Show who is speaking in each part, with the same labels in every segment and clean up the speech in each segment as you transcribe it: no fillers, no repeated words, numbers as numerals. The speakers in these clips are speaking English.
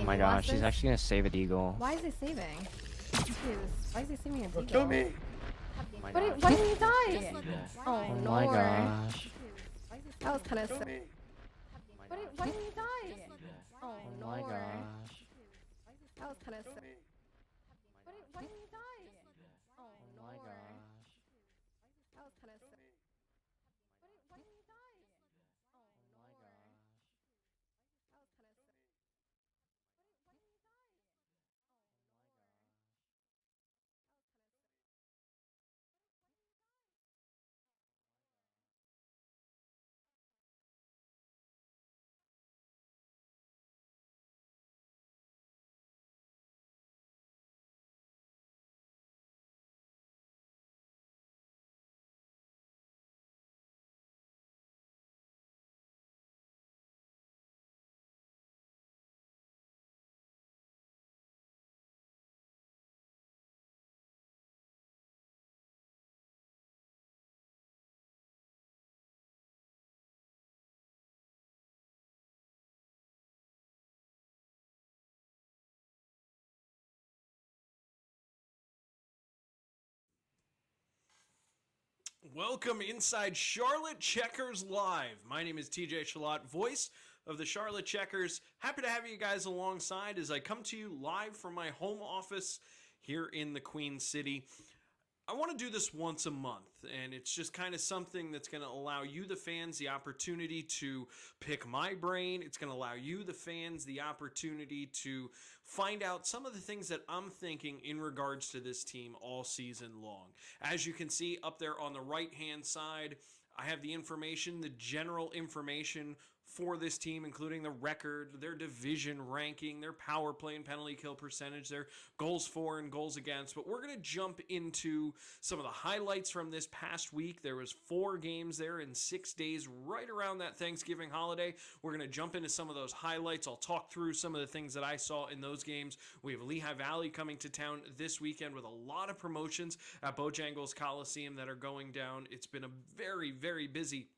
Speaker 1: Oh my
Speaker 2: You
Speaker 1: gosh,
Speaker 2: want
Speaker 1: she's
Speaker 2: this?
Speaker 1: actually gonna save a deagle.
Speaker 2: Why is he saving? Jesus. Why is he saving a deagle?
Speaker 3: Kill me!
Speaker 1: Oh my
Speaker 2: Why
Speaker 1: gosh,
Speaker 2: did, why did he
Speaker 1: she's gonna
Speaker 2: die?
Speaker 1: save a deagle.
Speaker 2: Oh,
Speaker 1: Oh
Speaker 2: no.
Speaker 1: my gosh.
Speaker 2: That was kind of
Speaker 3: Kill
Speaker 2: sick.
Speaker 3: me!
Speaker 2: Why did he die? Oh,
Speaker 1: Oh
Speaker 2: no.
Speaker 1: my gosh.
Speaker 2: That was kind of
Speaker 3: Kill
Speaker 2: sick.
Speaker 3: me!
Speaker 2: Why did he die? Oh,
Speaker 1: Oh
Speaker 2: no.
Speaker 1: my gosh.
Speaker 2: That was kind of sick. Why did he die? Oh,
Speaker 1: Oh
Speaker 2: no.
Speaker 1: my gosh.
Speaker 2: That was kind of sick. Why did he die?
Speaker 4: Welcome inside Charlotte Checkers Live. My name is TJ Chillot, voice of the Charlotte Checkers. Happy to have you guys alongside as I come to you live from my home office here in the Queen City. I want to do this once a month, and it's just kind of something that's going to allow you, the fans, the opportunity to pick my brain. It's going to allow you, the fans, the opportunity to find out some of the things that I'm thinking in regards to this team all season long. As you can see up there on the right-hand side, I have the information, the general information for this team, including the record, their division ranking, their power play and penalty kill percentage, their goals for and goals against. But we're going to jump into some of the highlights from this past week. There was 4 games there in 6 days right around that Thanksgiving holiday. We're going to jump into some of those highlights. I'll talk through some of the things that I saw in those games. We have Lehigh Valley coming to town this weekend with a lot of promotions at Bojangles Coliseum that are going down. It's been a very, very busy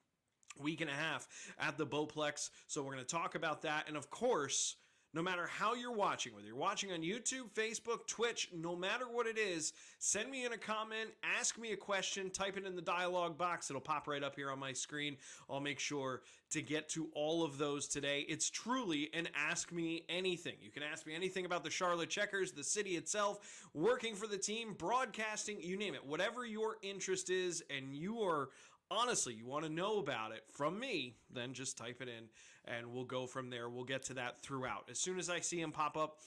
Speaker 4: week and a half at the Bowplex. So we're going to talk about that. And of course, no matter how you're watching, whether you're watching on YouTube, Facebook, Twitch, no matter what it is, send me in a comment, ask me a question, type it in the dialogue box. It'll pop right up here on my screen. I'll make sure to get to all of those today. It's truly an Ask Me Anything. You can ask me anything about the Charlotte Checkers, the city itself, working for the team, broadcasting, you name it. Whatever your interest is and you are honestly, you want to know about it from me, then just type it in and we'll go from there. We'll get to that throughout. As soon as I see them pop up,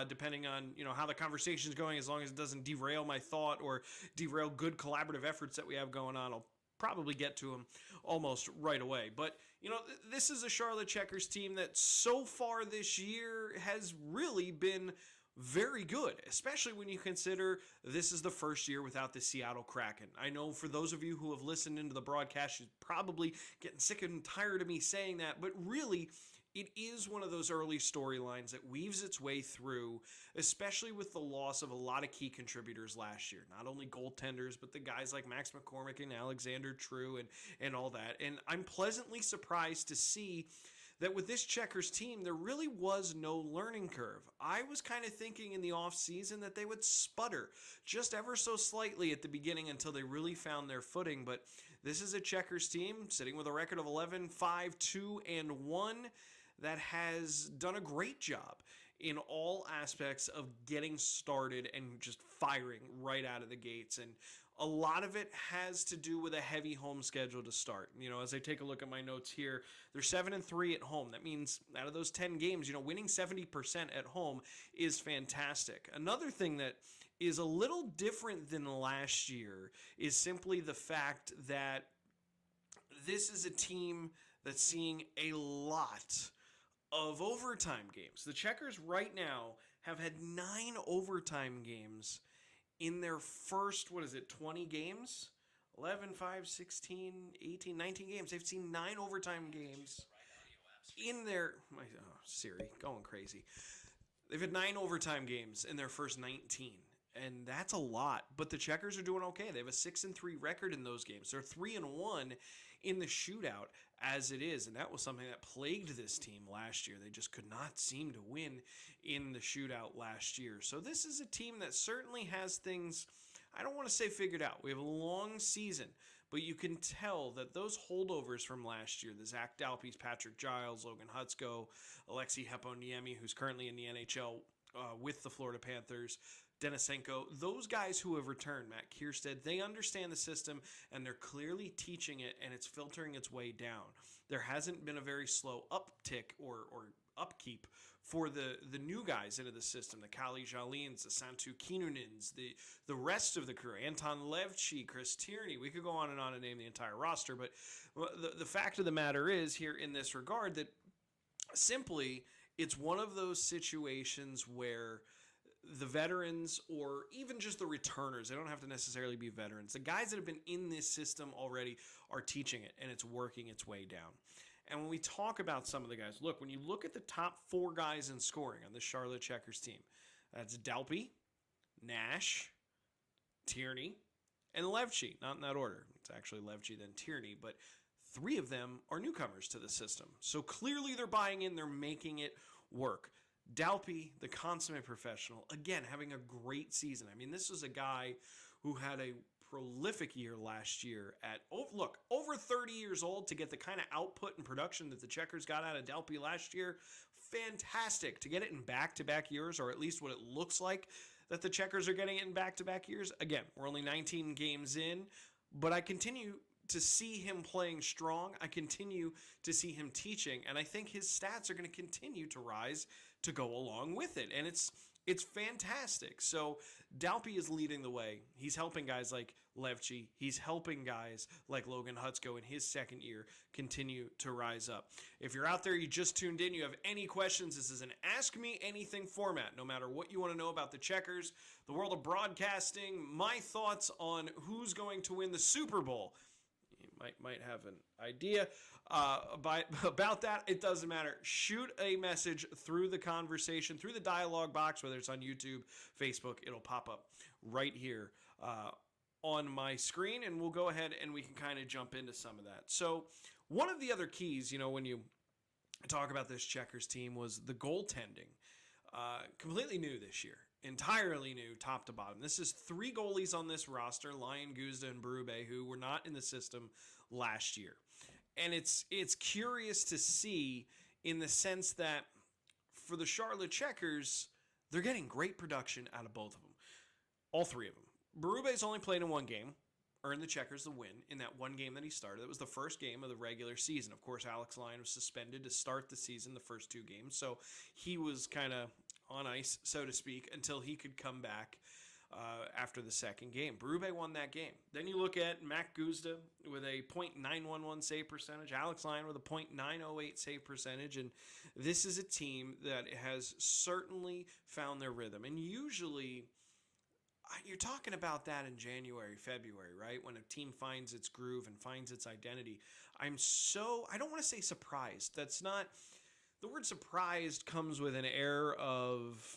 Speaker 4: depending on how the conversation is going, as long as it doesn't derail my thought or derail good collaborative efforts that we have going on, I'll probably get to them almost right away. But, this is a Charlotte Checkers team that so far this year has really been very good, especially when you consider this is the first year without the Seattle Kraken. I know for those of you who have listened into the broadcast, you're probably getting sick and tired of me saying that, but really, it is one of those early storylines that weaves its way through, especially with the loss of a lot of key contributors last year. Not only goaltenders, but the guys like Max McCormick and Alexander True and all that. And I'm pleasantly surprised to see that with this Checkers team, there really was no learning curve. I was kind of thinking in the offseason that they would sputter just ever so slightly at the beginning until they really found their footing. But this is a Checkers team sitting with a record of 11-5-2-1 that has done a great job in all aspects of getting started and just firing right out of the gates. And a lot of it has to do with a heavy home schedule to start. As I take a look at my notes here, they're 7-3 at home. That means out of those 10 games, winning 70% at home is fantastic. Another thing that is a little different than last year is simply the fact that this is a team that's seeing a lot of overtime games. The Checkers right now have had 9 overtime games in their first, 20 games? 11, 5, 16, 18, 19 games. They've seen 9 overtime games in their... Siri, going crazy. They've had 9 overtime games in their first 19. and that's a lot. But the Checkers are doing okay. They have a 6-3 record in those games. They're 3-1 in the shootout as it is, and that was something that plagued this team last year. They just could not seem to win in the shootout last year. So this is a team that certainly has things, I don't want to say figured out. We have a long season, but you can tell that those holdovers from last year, the Zach Dalpies, Patrick Giles, Logan Hutsko, Alexei Heponiemi, who's currently in the NHL with the Florida Panthers, Denisenko, those guys who have returned, Matt Kierstead, they understand the system and they're clearly teaching it, and it's filtering its way down. There hasn't been a very slow uptick or upkeep for the new guys into the system, the Kali Jalins, the Santu Kinunins, the rest of the crew, Anton Levchi, Chris Tierney. We could go on and name the entire roster, but the fact of the matter is here in this regard that simply it's one of those situations where the veterans, or even just the returners, they don't have to necessarily be veterans, the guys that have been in this system already are teaching it, and it's working its way down. And when we talk about some of the guys, look, when you look at the top 4 guys in scoring on the Charlotte Checkers team, that's Dalpy, Nash, Tierney, and Levchi. Not in that order. It's actually Levchi, then Tierney, but 3 of them are newcomers to the system. So clearly they're buying in, they're making it work. Dalpy, the consummate professional, again, having a great season. I mean, this was a guy who had a prolific year last year at, over 30 years old to get the kind of output and production that the Checkers got out of Dalpy last year. Fantastic. To get it in back-to-back years, or at least what it looks like that the Checkers are getting it in back-to-back years. Again, we're only 19 games in, but I continue to see him playing strong. I continue to see him teaching, and I think his stats are going to continue to rise to go along with it, and it's fantastic. So Dalpy is leading the way. He's helping guys like Levchi. He's helping guys like Logan Hutsko in his second year continue to rise up. If you're out there, you just tuned in, you have any questions, this is an Ask Me Anything format. No matter what you want to know about the Checkers, the world of broadcasting, my thoughts on who's going to win the Super Bowl. You might have an idea about that. It doesn't matter. Shoot a message through the conversation, through the dialogue box, whether it's on YouTube, Facebook. It'll pop up right here on my screen, and we'll go ahead and we can kind of jump into some of that. So one of the other keys, when you talk about this Checkers team, was the goaltending. Completely new this year. Entirely new, top to bottom. This is 3 goalies on this roster, Lyon, Guzda, and Berube, who were not in the system last year. And it's curious to see in the sense that for the Charlotte Checkers, they're getting great production out of both of them. All 3 of them. Berube's only played in 1 game, earned the Checkers the win in that 1 game that he started. It was the first game of the regular season. Of course, Alex Lyon was suspended to start the season, the first 2 games, so he was kind of on ice, so to speak, until he could come back after the second game. Berube won that game. Then you look at Mac Guzda with a .911 save percentage, Alex Lyon with a .908 save percentage, and this is a team that has certainly found their rhythm. And usually, you're talking about that in January, February, right? When a team finds its groove and finds its identity. I don't want to say surprised. That's not, the word surprised comes with an air of,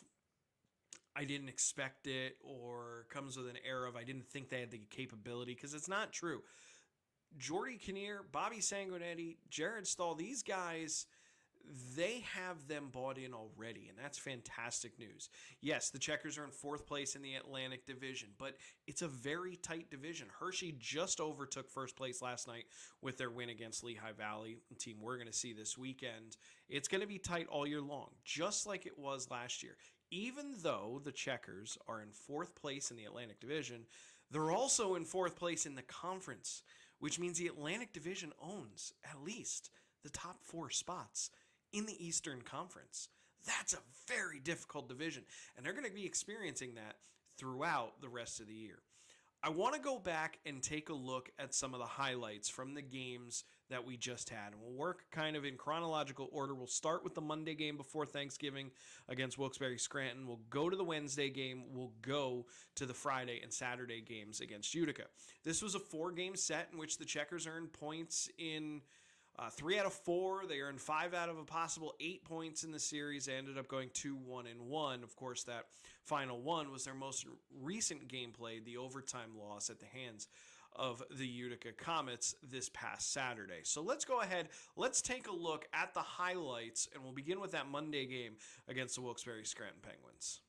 Speaker 4: I didn't expect it, or comes with an air of, I didn't think they had the capability, because it's not true. Jordy Kinnear, Bobby Sanguinetti, Jared Stahl, these guys, they have them bought in already, and that's fantastic news. Yes, the Checkers are in 4th place in the Atlantic Division, but it's a very tight division. Hershey just overtook 1st place last night with their win against Lehigh Valley, a team we're going to see this weekend. It's going to be tight all year long, just like it was last year. Even though the Checkers are in 4th place in the Atlantic Division, they're also in 4th place in the conference, which means the Atlantic Division owns at least the top 4 spots in the Eastern Conference. That's a very difficult division, and they're going to be experiencing that throughout the rest of the year. I want to go back and take a look at some of the highlights from the games that we just had, and we'll work kind of in chronological order. We'll start with the Monday game before Thanksgiving against Wilkes-Barre Scranton. We'll go to the Wednesday game. We'll go to the Friday and Saturday games against Utica. This was a 4-game set in which the Checkers earned points in 3 out of 4. They earned 5 out of a possible 8 points in the series. They ended up going 2-1-1. Of course, that final one was their most recent game played, the overtime loss at the hands of the Utica Comets this past Saturday. So let's go ahead. Let's take a look at the highlights, and we'll begin with that Monday game against the Wilkes-Barre Scranton Penguins.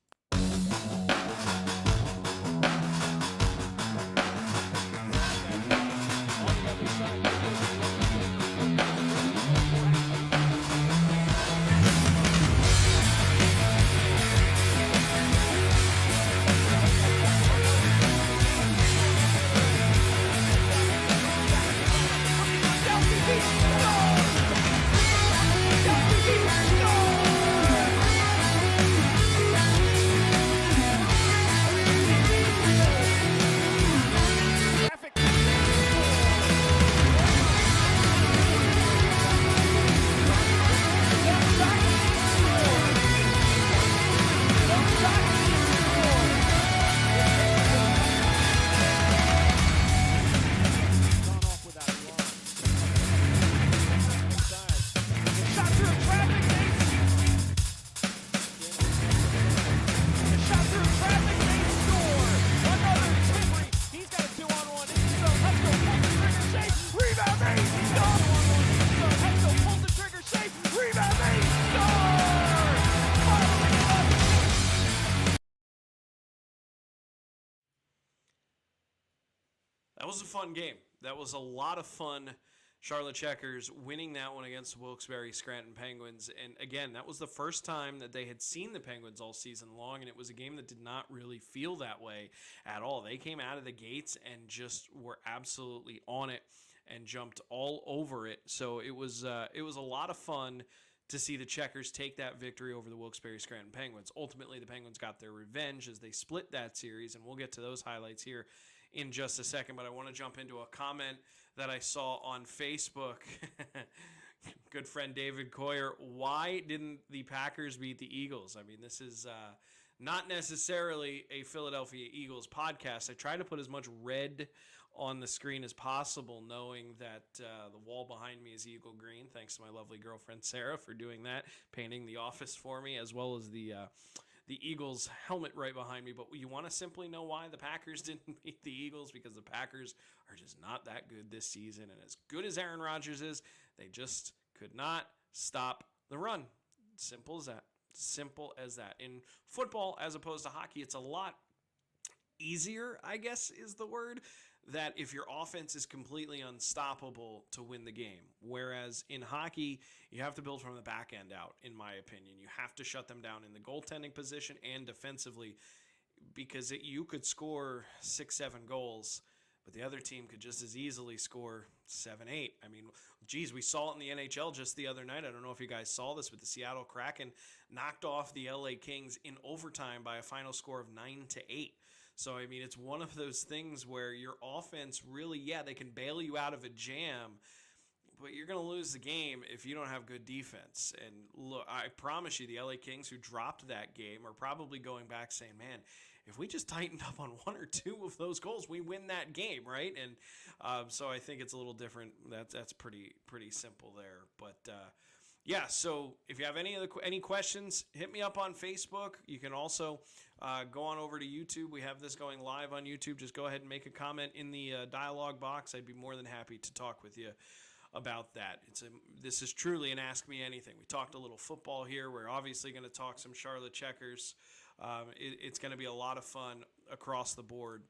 Speaker 4: That was a fun game. That was a lot of fun. Charlotte Checkers winning that one against the Wilkes-Barre Scranton Penguins. And again, that was the first time that they had seen the Penguins all season long, and it was a game that did not really feel that way at all. They came out of the gates and just were absolutely on it and jumped all over it. So it was a lot of fun to see the Checkers take that victory over the Wilkes-Barre Scranton Penguins. Ultimately, the Penguins got their revenge as they split that series, and we'll get to those highlights here in just a second, but I want to jump into a comment that I saw on Facebook. Good friend David Coyer, why didn't the Packers beat the Eagles? I mean, this is not necessarily a Philadelphia Eagles podcast. I try to put as much red on the screen as possible, knowing that the wall behind me is Eagle Green. Thanks to my lovely girlfriend Sarah for doing that, painting the office for me, as well as the Eagles helmet right behind me. But you want to simply know why the Packers didn't beat the Eagles? Because the Packers are just not that good this season. And as good as Aaron Rodgers is, they just could not stop the run. Simple as that. Simple as that. In football, as opposed to hockey, it's a lot easier, I guess is the word, that if your offense is completely unstoppable to win the game. Whereas in hockey, you have to build from the back end out, in my opinion. You have to shut them down in the goaltending position and defensively, because you could score 6-7 goals, but the other team could just as easily score 7-8. I mean, geez, we saw it in the NHL just the other night. I don't know if you guys saw this, but the Seattle Kraken knocked off the LA Kings in overtime by a final score of 9-8. So, I mean, it's one of those things where your offense really, they can bail you out of a jam, but you're going to lose the game if you don't have good defense. And look, I promise you, the LA Kings, who dropped that game, are probably going back saying, man, if we just tightened up on one or two of those goals, we win that game, right? And so I think it's a little different. That's pretty simple there. But so if you have any questions, hit me up on Facebook. You can also go on over to YouTube. We have this going live on YouTube. Just go ahead and make a comment in the dialogue box. I'd be more than happy to talk with you about that. This is truly an Ask Me Anything. We talked a little football here. We're obviously going to talk some Charlotte Checkers. It's going to be a lot of fun across the board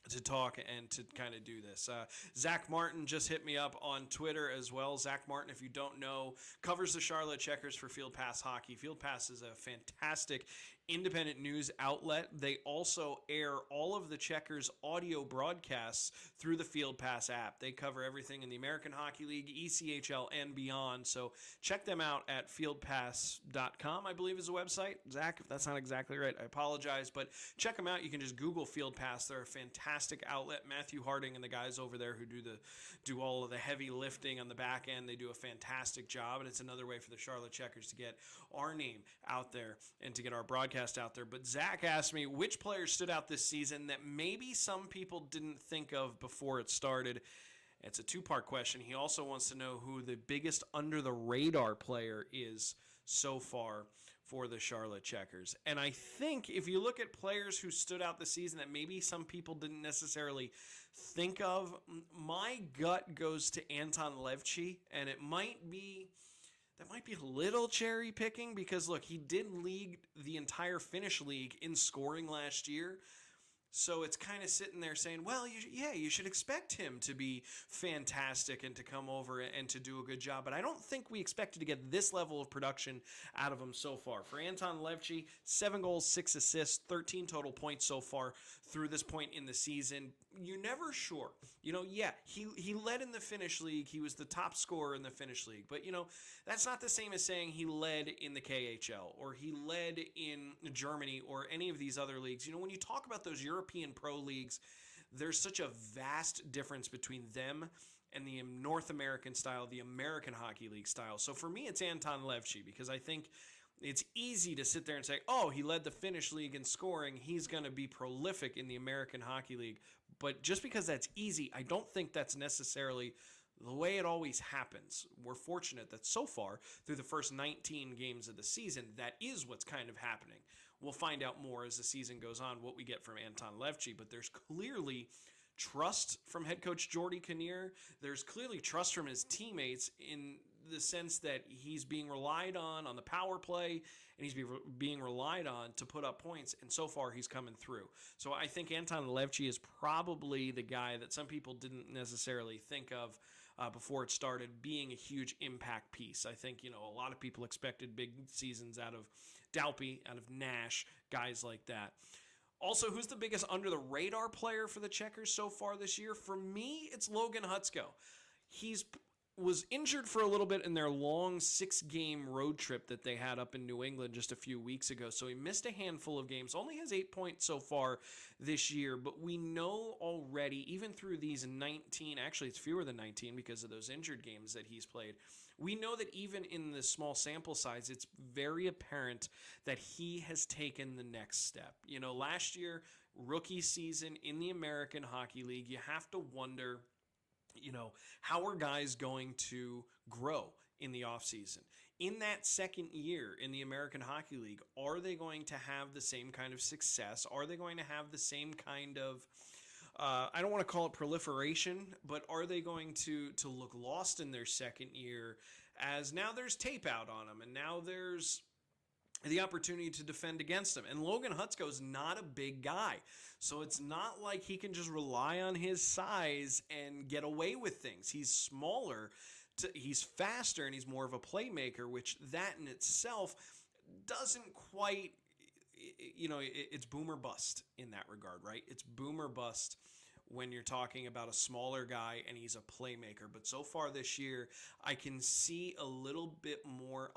Speaker 4: to talk and to kind of do this. Zach Martin just hit me up on Twitter as well. Zach Martin, if you don't know, covers the Charlotte Checkers for Field Pass Hockey. Field Pass is a fantastic independent news outlet. They also air all of the Checkers audio broadcasts through the Field Pass app. They cover everything in the American Hockey League, ECHL, and beyond. So check them out at fieldpass.com, I believe is the website. Zach, if that's not exactly right, I apologize. But check them out. You can just Google Field Pass. They're a fantastic outlet. Matthew Harding and the guys over there who do all of the heavy lifting on the back end, they do a fantastic job. And it's another way for the Charlotte Checkers to get our name out there and to get our broadcast out there. But Zach asked me which players stood out this season that maybe some people didn't think of before it started. It's a two-part question. He also wants to know who the biggest under-the-radar player is so far for the Charlotte Checkers. And I think if you look at players who stood out this season that maybe some people didn't necessarily think of, my gut goes to Anton Levchi, and that might be a little cherry picking because look, he did lead the entire Finnish league in scoring last year. So it's kind of sitting there saying, well, you should expect him to be fantastic and to come over and to do a good job. But I don't think we expected to get this level of production out of him so far. For Anton Levchi, 7 goals, 6 assists, 13 total points so far through this point in the season. You're never sure. He led in the Finnish league. He was the top scorer in the Finnish league. But, that's not the same as saying he led in the KHL or he led in Germany or any of these other leagues. When you talk about those European pro leagues, there's such a vast difference between them and the North American style, the American Hockey League style. So for me, it's Anton Levchi because I think it's easy to sit there and say, oh, he led the Finnish league in scoring. He's going to be prolific in the American Hockey League. But just because that's easy, I don't think that's necessarily the way it always happens. We're fortunate that so far, through the first 19 games of the season, that is what's kind of happening. We'll find out more as the season goes on what we get from Anton Levchi, but there's clearly trust from head coach Jordy Kinnear. There's clearly trust from his teammates in the sense that he's being relied on the power play, and he's being relied on to put up points, and so far he's coming through. So I think Anton Levchi is probably the guy that some people didn't necessarily think of before it started being a huge impact piece. I think, a lot of people expected big seasons out of Dalpy, out of Nash, guys like that. Also, who's the biggest under-the-radar player for the Checkers so far this year? For me, it's Logan Hutsko. He's was injured for a little bit in their long 6-game road trip that they had up in New England just a few weeks ago. So he missed a handful of games, only has 8 points so far this year. But we know already, even through these 19, actually it's fewer than 19 because of those injured games that he's played, we know that even in the small sample size, it's very apparent that he has taken the next step. Last year, rookie season in the American Hockey League, you have to wonder, how are guys going to grow in the offseason? In that second year in the American Hockey League, are they going to have the same kind of success? Are they going to have the same kind of, I don't want to call it proliferation, but are they going to look lost in their second year as now there's tape out on them and now there's the opportunity to defend against him? And Logan Hutsko is not a big guy. So it's not like he can just rely on his size and get away with things. He's smaller, he's faster, and he's more of a playmaker, which that in itself doesn't quite, it's boom or bust in that regard, right? It's boom or bust when you're talking about a smaller guy and he's a playmaker. But so far this year, I can see a lot bit more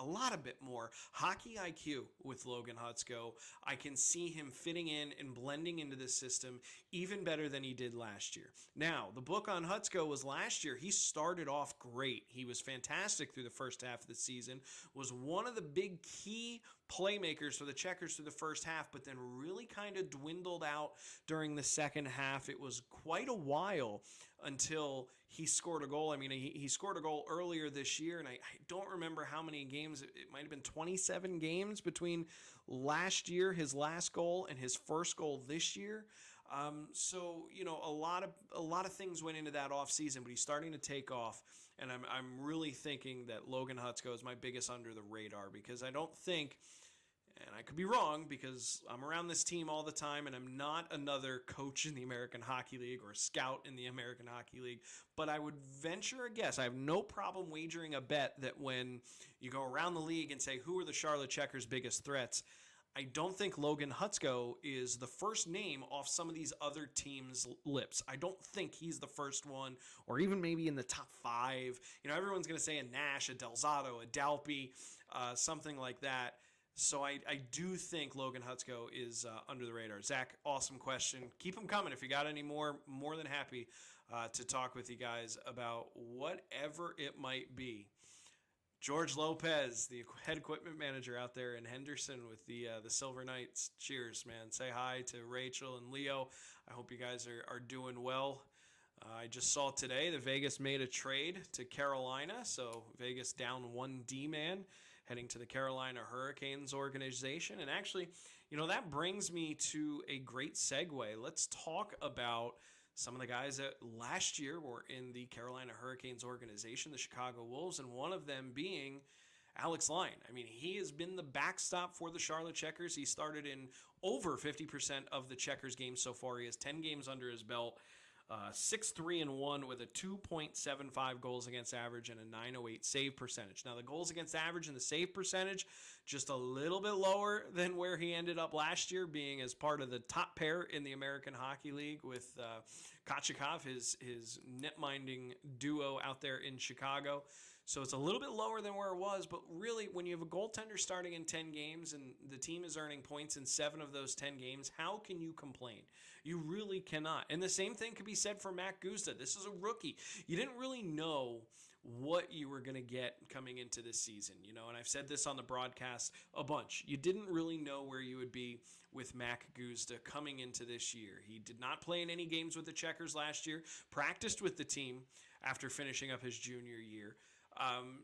Speaker 4: hockey IQ with Logan Hutsko. I can see him fitting in and blending into the system even better than he did last year. Now, the book on Hutsko was last year. He started off great. He was fantastic through the first half of the season, was one of the big key playmakers for the Checkers through the first half, but then really kind of dwindled out during the second half. It was quite a while until he scored a goal. I mean, he scored a goal earlier this year, and I don't remember how many games. It might have been 27 games between last year, his last goal, and his first goal this year. So a lot of things went into that offseason, but he's starting to take off, and I'm really thinking that Logan Hutsko is my biggest under the radar, because I don't think, and I could be wrong because I'm around this team all the time and I'm not another coach in the American Hockey League or a scout in the American Hockey League, but I would venture a guess. I have no problem wagering a bet that when you go around the league and say, who are the Charlotte Checkers' biggest threats, I don't think Logan Hutsko is the first name off some of these other teams' lips. I don't think he's the first one, or even maybe in the top 5. Everyone's going to say a Nash, a Delzato, a Dalpy, something like that. So I do think Logan Hutsko is under the radar. Zach, awesome question. Keep them coming. If you got any more than happy to talk with you guys about whatever it might be. George Lopez, the head equipment manager out there in Henderson with the Silver Knights. Cheers, man. Say hi to Rachel and Leo. I hope you guys are doing well. I just saw today that Vegas made a trade to Carolina, so Vegas down one D-man heading to the Carolina Hurricanes organization. And actually, that brings me to a great segue. Let's talk about some of the guys that last year were in the Carolina Hurricanes organization, the Chicago Wolves, and one of them being Alex Lyon. I mean, he has been the backstop for the Charlotte Checkers. He started in over 50% of the Checkers games so far. He has 10 games under his belt. 6-3-1 with a 2.75 goals against average and a 908 save percentage. Now, the goals against average and the save percentage just a little bit lower than where he ended up last year, being as part of the top pair in the American Hockey League with Kochetkov, his net-minding duo out there in Chicago. So it's a little bit lower than where it was, but really, when you have a goaltender starting in 10 games and the team is earning points in 7 of those 10 games, how can you complain? You really cannot. And the same thing could be said for Matt Guzda. This is a rookie. You didn't really know what you were going to get coming into this season, and I've said this on the broadcast a bunch. You didn't really know where you would be with Matt Guzda coming into this year. He did not play in any games with the Checkers last year, practiced with the team after finishing up his junior year.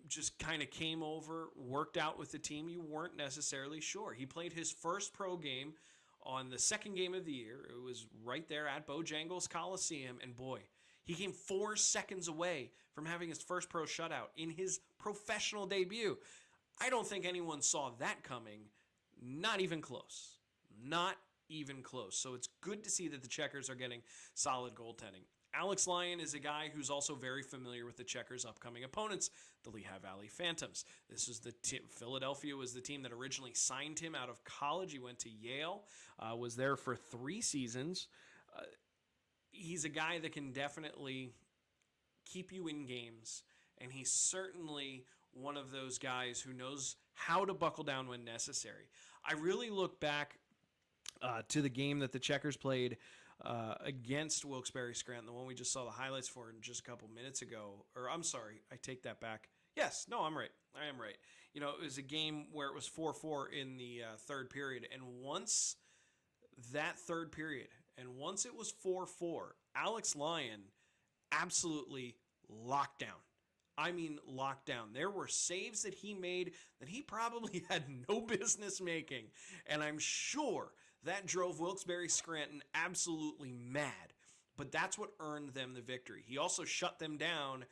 Speaker 4: Just kind of came over, worked out with the team. You weren't necessarily sure. He played his first pro game on the second game of the year. It was right there at Bojangles Coliseum, and boy, he came 4 seconds away from having his first pro shutout in his professional debut. I don't think anyone saw that coming. Not even close. Not even close. So it's good to see that the Checkers are getting solid goaltending. Alex Lyon is a guy who's also very familiar with the Checkers' upcoming opponents, the Lehigh Valley Phantoms. This was Philadelphia was the team that originally signed him out of college. He went to Yale, was there for 3 seasons. He's a guy that can definitely keep you in games, and he's certainly one of those guys who knows how to buckle down when necessary. I really look back to the game that the Checkers played against Wilkes-Barre Scranton, the one we just saw the highlights for just a couple minutes ago. Or I'm sorry, I take that back. Yes, no, I'm right. I am right. It was a game where it was 4-4 in the third period. And once that third period, and once it was 4-4, Alex Lyon absolutely locked down. I mean, locked down. There were saves that he made that he probably had no business making. And I'm sure that drove Wilkes-Barre Scranton absolutely mad. But that's what earned them the victory. He also shut them down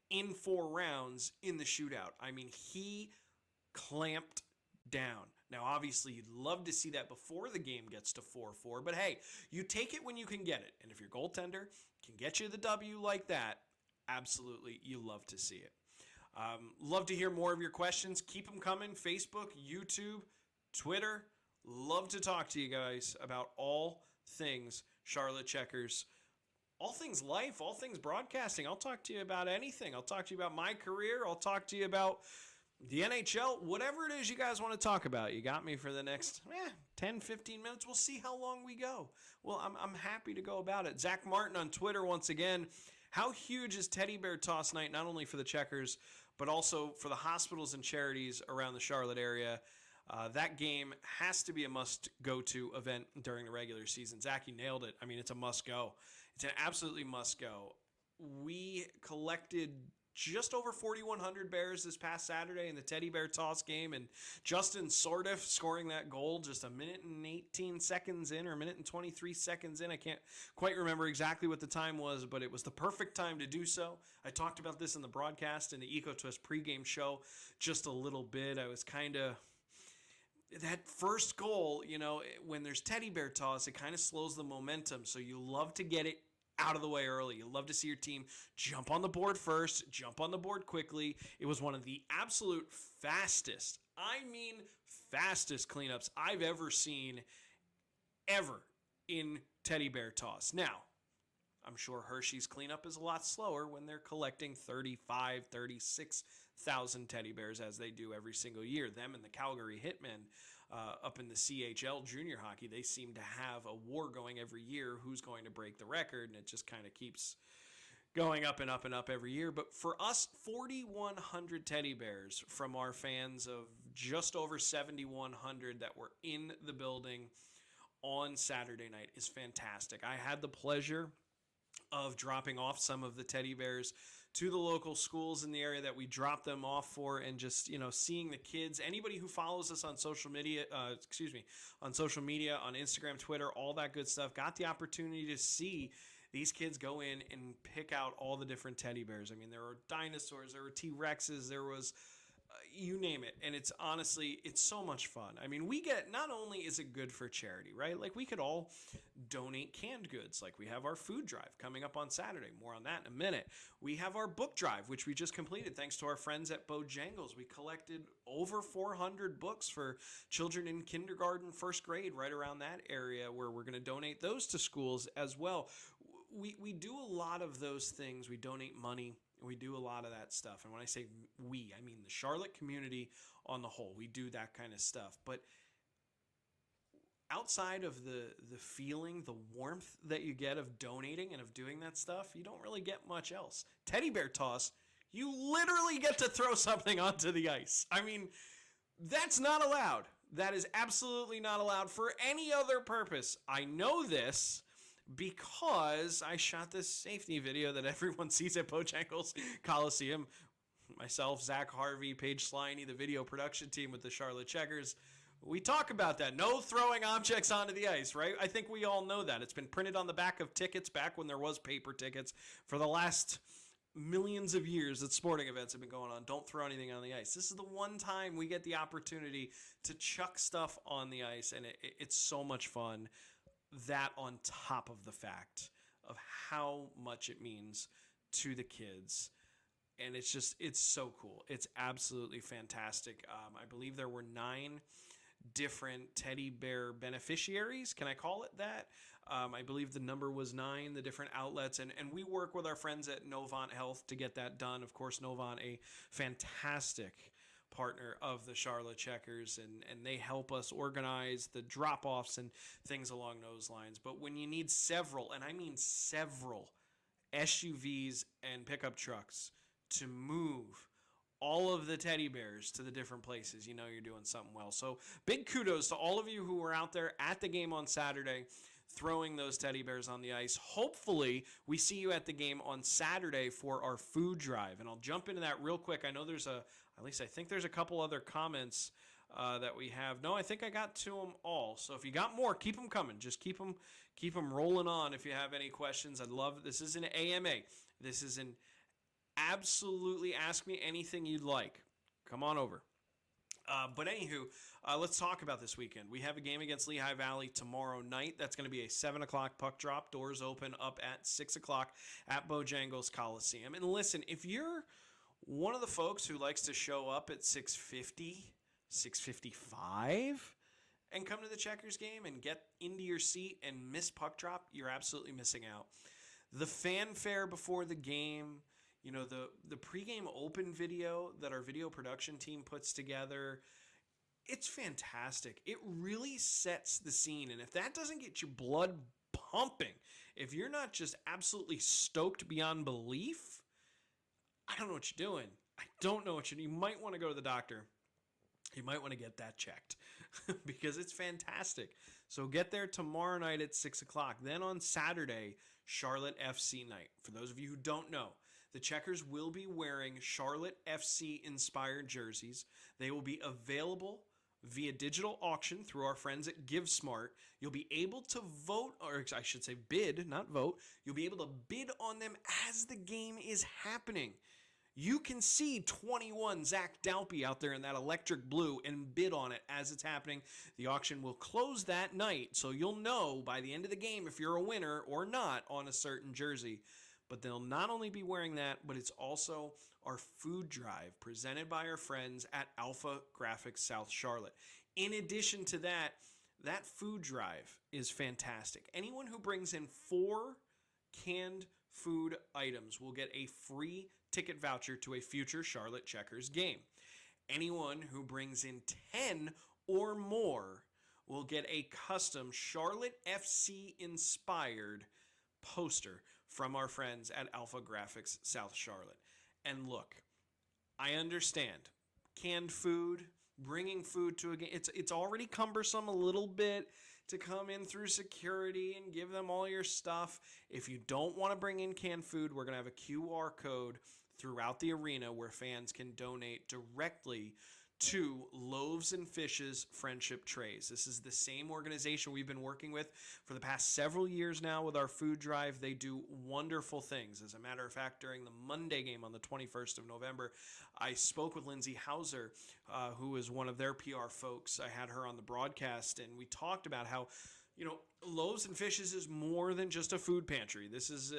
Speaker 4: in 4 rounds in the shootout. I mean, he clamped down. Now, obviously, you'd love to see that before the game gets to 4-4. But hey, you take it when you can get it. And if your goaltender can get you the W like that, absolutely, you love to see it. Love to hear more of your questions. Keep them coming. Facebook, YouTube, Twitter. Love to talk to you guys about all things Charlotte Checkers, all things life, all things broadcasting. I'll talk to you about anything. I'll talk to you about my career. I'll talk to you about the NHL, whatever it is you guys want to talk about. You got me for the next 10, 15 minutes. We'll see how long we go. Well, I'm happy to go about it. Zach Martin on Twitter once again. How huge is Teddy Bear Toss Night, not only for the Checkers, but also for the hospitals and charities around the Charlotte area? That game has to be a must-go-to event during the regular season. Zach, you nailed it. I mean, it's a must-go. It's an absolutely must-go. We collected just over 4,100 bears this past Saturday in the Teddy Bear Toss game, and Justin Sordiff scoring that goal just a minute and 18 seconds in, or a minute and 23 seconds in. I can't quite remember exactly what the time was, but it was the perfect time to do so. I talked about this in the broadcast in the EcoTwist pregame show just a little bit. I was kind of... That first goal, when there's Teddy Bear Toss, it kind of slows the momentum. So you love to get it out of the way early. You love to see your team jump on the board first, jump on the board quickly. It was one of the absolute fastest cleanups I've ever seen ever in Teddy Bear Toss. Now, I'm sure Hershey's cleanup is a lot slower when they're collecting 35, 36,000 teddy bears as they do every single year. Them and the Calgary Hitmen up in the CHL junior hockey, they seem to have a war going every year. Who's going to break the record? And it just kind of keeps going up and up and up every year. But for us, 4,100 teddy bears from our fans of just over 7,100 that were in the building on Saturday night is fantastic. I had the pleasure of dropping off some of the teddy bears to the local schools in the area that we drop them off for, and just seeing the kids. Anybody who follows us on social media, on social media, on Instagram, Twitter, all that good stuff, got the opportunity to see these kids go in and pick out all the different teddy bears. I mean, there were dinosaurs, there were T-Rexes, there was you name it. And it's honestly, it's so much fun. I mean, we get, not only is it good for charity, right? Like, we could all donate canned goods. Like, we have our food drive coming up on Saturday. More on that in a minute. We have our book drive, which we just completed thanks to our friends at Bojangles. We collected over 400 books for children in kindergarten, first grade, right around that area, where we're going to donate those to schools as well. We do a lot of those things. We donate money. We do a lot of that stuff. And when I say we, I mean the Charlotte community on the whole. We do that kind of stuff. But outside of the feeling, the warmth that you get of donating and of doing that stuff, you don't really get much else. Teddy bear toss, you literally get to throw something onto the ice. I mean, that's not allowed. That is absolutely not allowed for any other purpose. I know this because I shot this safety video that everyone sees at Bojangles Coliseum. Myself, Zach Harvey, Paige Sliney, the video production team with the Charlotte Checkers. We talk about that. No throwing objects onto the ice, right? I think we all know that. It's been printed on the back of tickets back when there was paper tickets for the last millions of years that sporting events have been going on. Don't throw anything on the ice. This is the one time we get the opportunity to chuck stuff on the ice, and it's so much fun. That on top of the fact of how much it means to the kids. And it's so cool. It's absolutely fantastic. I believe there were 9 different teddy bear beneficiaries. Can I call it that? I believe the number was 9, the different outlets. And we work with our friends at Novant Health to get that done. Of course, Novant, a fantastic partner of the Charlotte Checkers, and they help us organize the drop-offs and things along those lines. But when you need several, and I mean several, SUVs and pickup trucks to move all of the teddy bears to the different places, you know you're doing something well. So big kudos to all of you who were out there at the game on Saturday throwing those teddy bears on the ice. Hopefully we see you at the game on Saturday for our food drive, and I'll jump into that real quick. I know there's at least I think there's a couple other comments that we have. No, I think I got to them all. So if you got more, keep them coming. Just keep them rolling on if you have any questions. I'd love, this is an AMA. This is an absolutely ask me anything you'd like. Come on over. But anywho, let's talk about this weekend. We have a game against Lehigh Valley tomorrow night. That's going to be a 7 o'clock puck drop. Doors open up at 6 o'clock at Bojangles Coliseum. And listen, if you're one of the folks who likes to show up at 6:50, 6:55, and come to the Checkers game and get into your seat and miss puck drop, you're absolutely missing out. The fanfare before the game, you know, the pregame open video that our video production team puts together, it's fantastic. It really sets the scene. And if that doesn't get your blood pumping, if you're not just absolutely stoked beyond belief, I don't know what you're doing. I don't know what you might want to go to the doctor. You might want to get that checked because it's fantastic. So get there tomorrow night at 6 o'clock. Then on Saturday, Charlotte FC night. For those of you who don't know, the Checkers will be wearing Charlotte FC inspired jerseys. They will be available via digital auction through our friends at GiveSmart. You'll be able to vote, or I should say bid, not vote. You'll be able to bid on them as the game is happening. You can see 21 Zach Dalpy out there in that electric blue and bid on it as it's happening. The auction will close that night, so you'll know by the end of the game if you're a winner or not on a certain jersey. But they'll not only be wearing that, but it's also our food drive presented by our friends at Alpha Graphics South Charlotte. In addition to that, that food drive is fantastic. Anyone who brings in 4 canned food items will get a free ticket voucher to a future Charlotte Checkers game. Anyone who brings in 10 or more will get a custom Charlotte FC inspired poster from our friends at Alpha Graphics South Charlotte. And look, I understand canned food, bringing food to a game, it's already cumbersome a little bit to come in through security and give them all your stuff. If you don't want to bring in canned food, we're going to have a QR code throughout the arena where fans can donate directly to Loaves and Fishes Friendship Trays. This is the same organization we've been working with for the past several years now with our food drive. They do wonderful things. As a matter of fact, during the Monday game on the 21st of November, I spoke with Lindsay Hauser, who is one of their PR folks. I had her on the broadcast, and we talked about how, Loaves and Fishes is more than just a food pantry. This is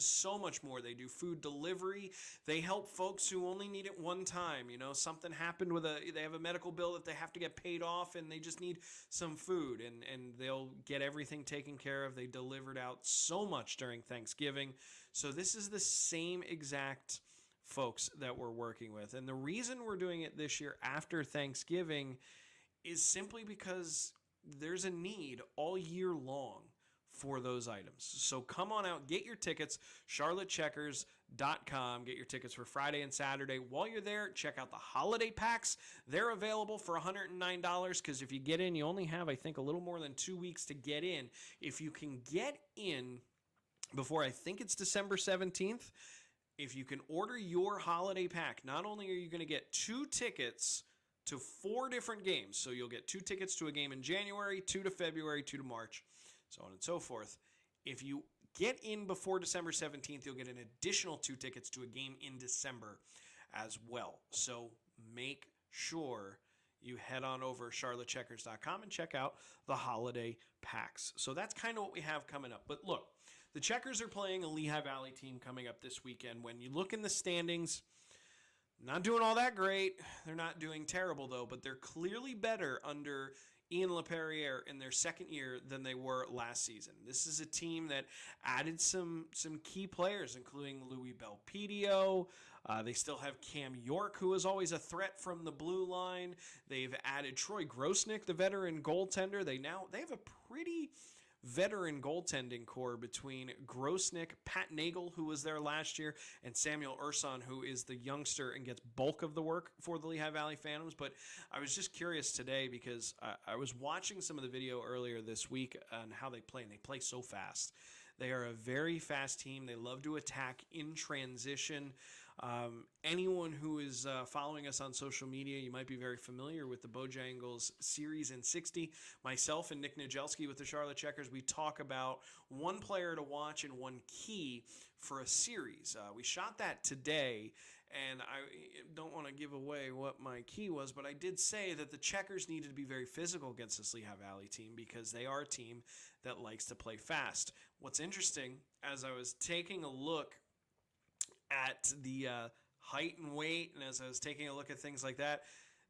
Speaker 4: so much more. They do food delivery. They help folks who only need it one time. Something happened they have a medical bill that they have to get paid off, and they just need some food, and they'll get everything taken care of. They delivered out so much during Thanksgiving. So this is the same exact folks that we're working with. And the reason we're doing it this year after Thanksgiving is simply because there's a need all year long for those items. So come on out, get your tickets, charlottecheckers.com. Get your tickets for Friday and Saturday. While you're there, check out the holiday packs. They're available for $109 because if you get in, you only have, I think, a little more than 2 weeks to get in. If you can get in before, I think it's December 17th, if you can order your holiday pack, not only are you going to get 2 tickets to 4 different games. So you'll get 2 tickets to a game in January, 2 to February, 2 to March, so on and so forth. If you get in before December 17th, you'll get an additional 2 tickets to a game in December as well. So make sure you head on over to charlottecheckers.com and check out the holiday packs. So that's kind of what we have coming up. But look, the Checkers are playing a Lehigh Valley team coming up this weekend. When you look in the standings, not doing all that great. They're not doing terrible, though, but they're clearly better under Ian LaPerriere in their second year than they were last season. This is a team that added some key players, including Louis Belpedio. They still have Cam York, who is always a threat from the blue line. They've added Troy Grosnick, the veteran goaltender. They have a pretty veteran goaltending core between Grosnick, Pat Nagel, who was there last year, and Samuel Urson, who is the youngster and gets bulk of the work for the Lehigh Valley Phantoms. But I was just curious today because I was watching some of the video earlier this week on how they play, and they play so fast. They are a very fast team. They love to attack in transition. Anyone who is following us on social media, you might be very familiar with the Bojangles Series in 60. Myself and Nick Nijelski with the Charlotte Checkers, we talk about one player to watch and one key for a series. We shot that today, and I don't want to give away what my key was, but I did say that the Checkers needed to be very physical against this Lehigh Valley team because they are a team that likes to play fast. What's interesting, as I was taking a look at the height and weight, and as I was taking a look at things like that,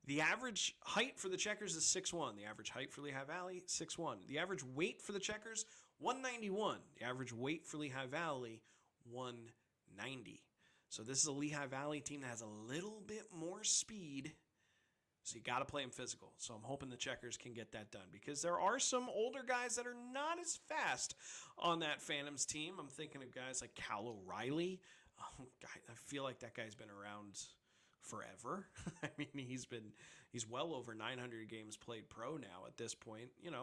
Speaker 4: the average height for the Checkers is 6'1". The average height for Lehigh Valley, 6'1". The average weight for the Checkers, 191. The average weight for Lehigh Valley, 190. So this is a Lehigh Valley team that has a little bit more speed, so you got to play them physical. So I'm hoping the Checkers can get that done because there are some older guys that are not as fast on that Phantoms team. I'm thinking of guys like Cal O'Reilly. I feel like that guy's been around forever. I mean, he's well over 900 games played pro now at this point, and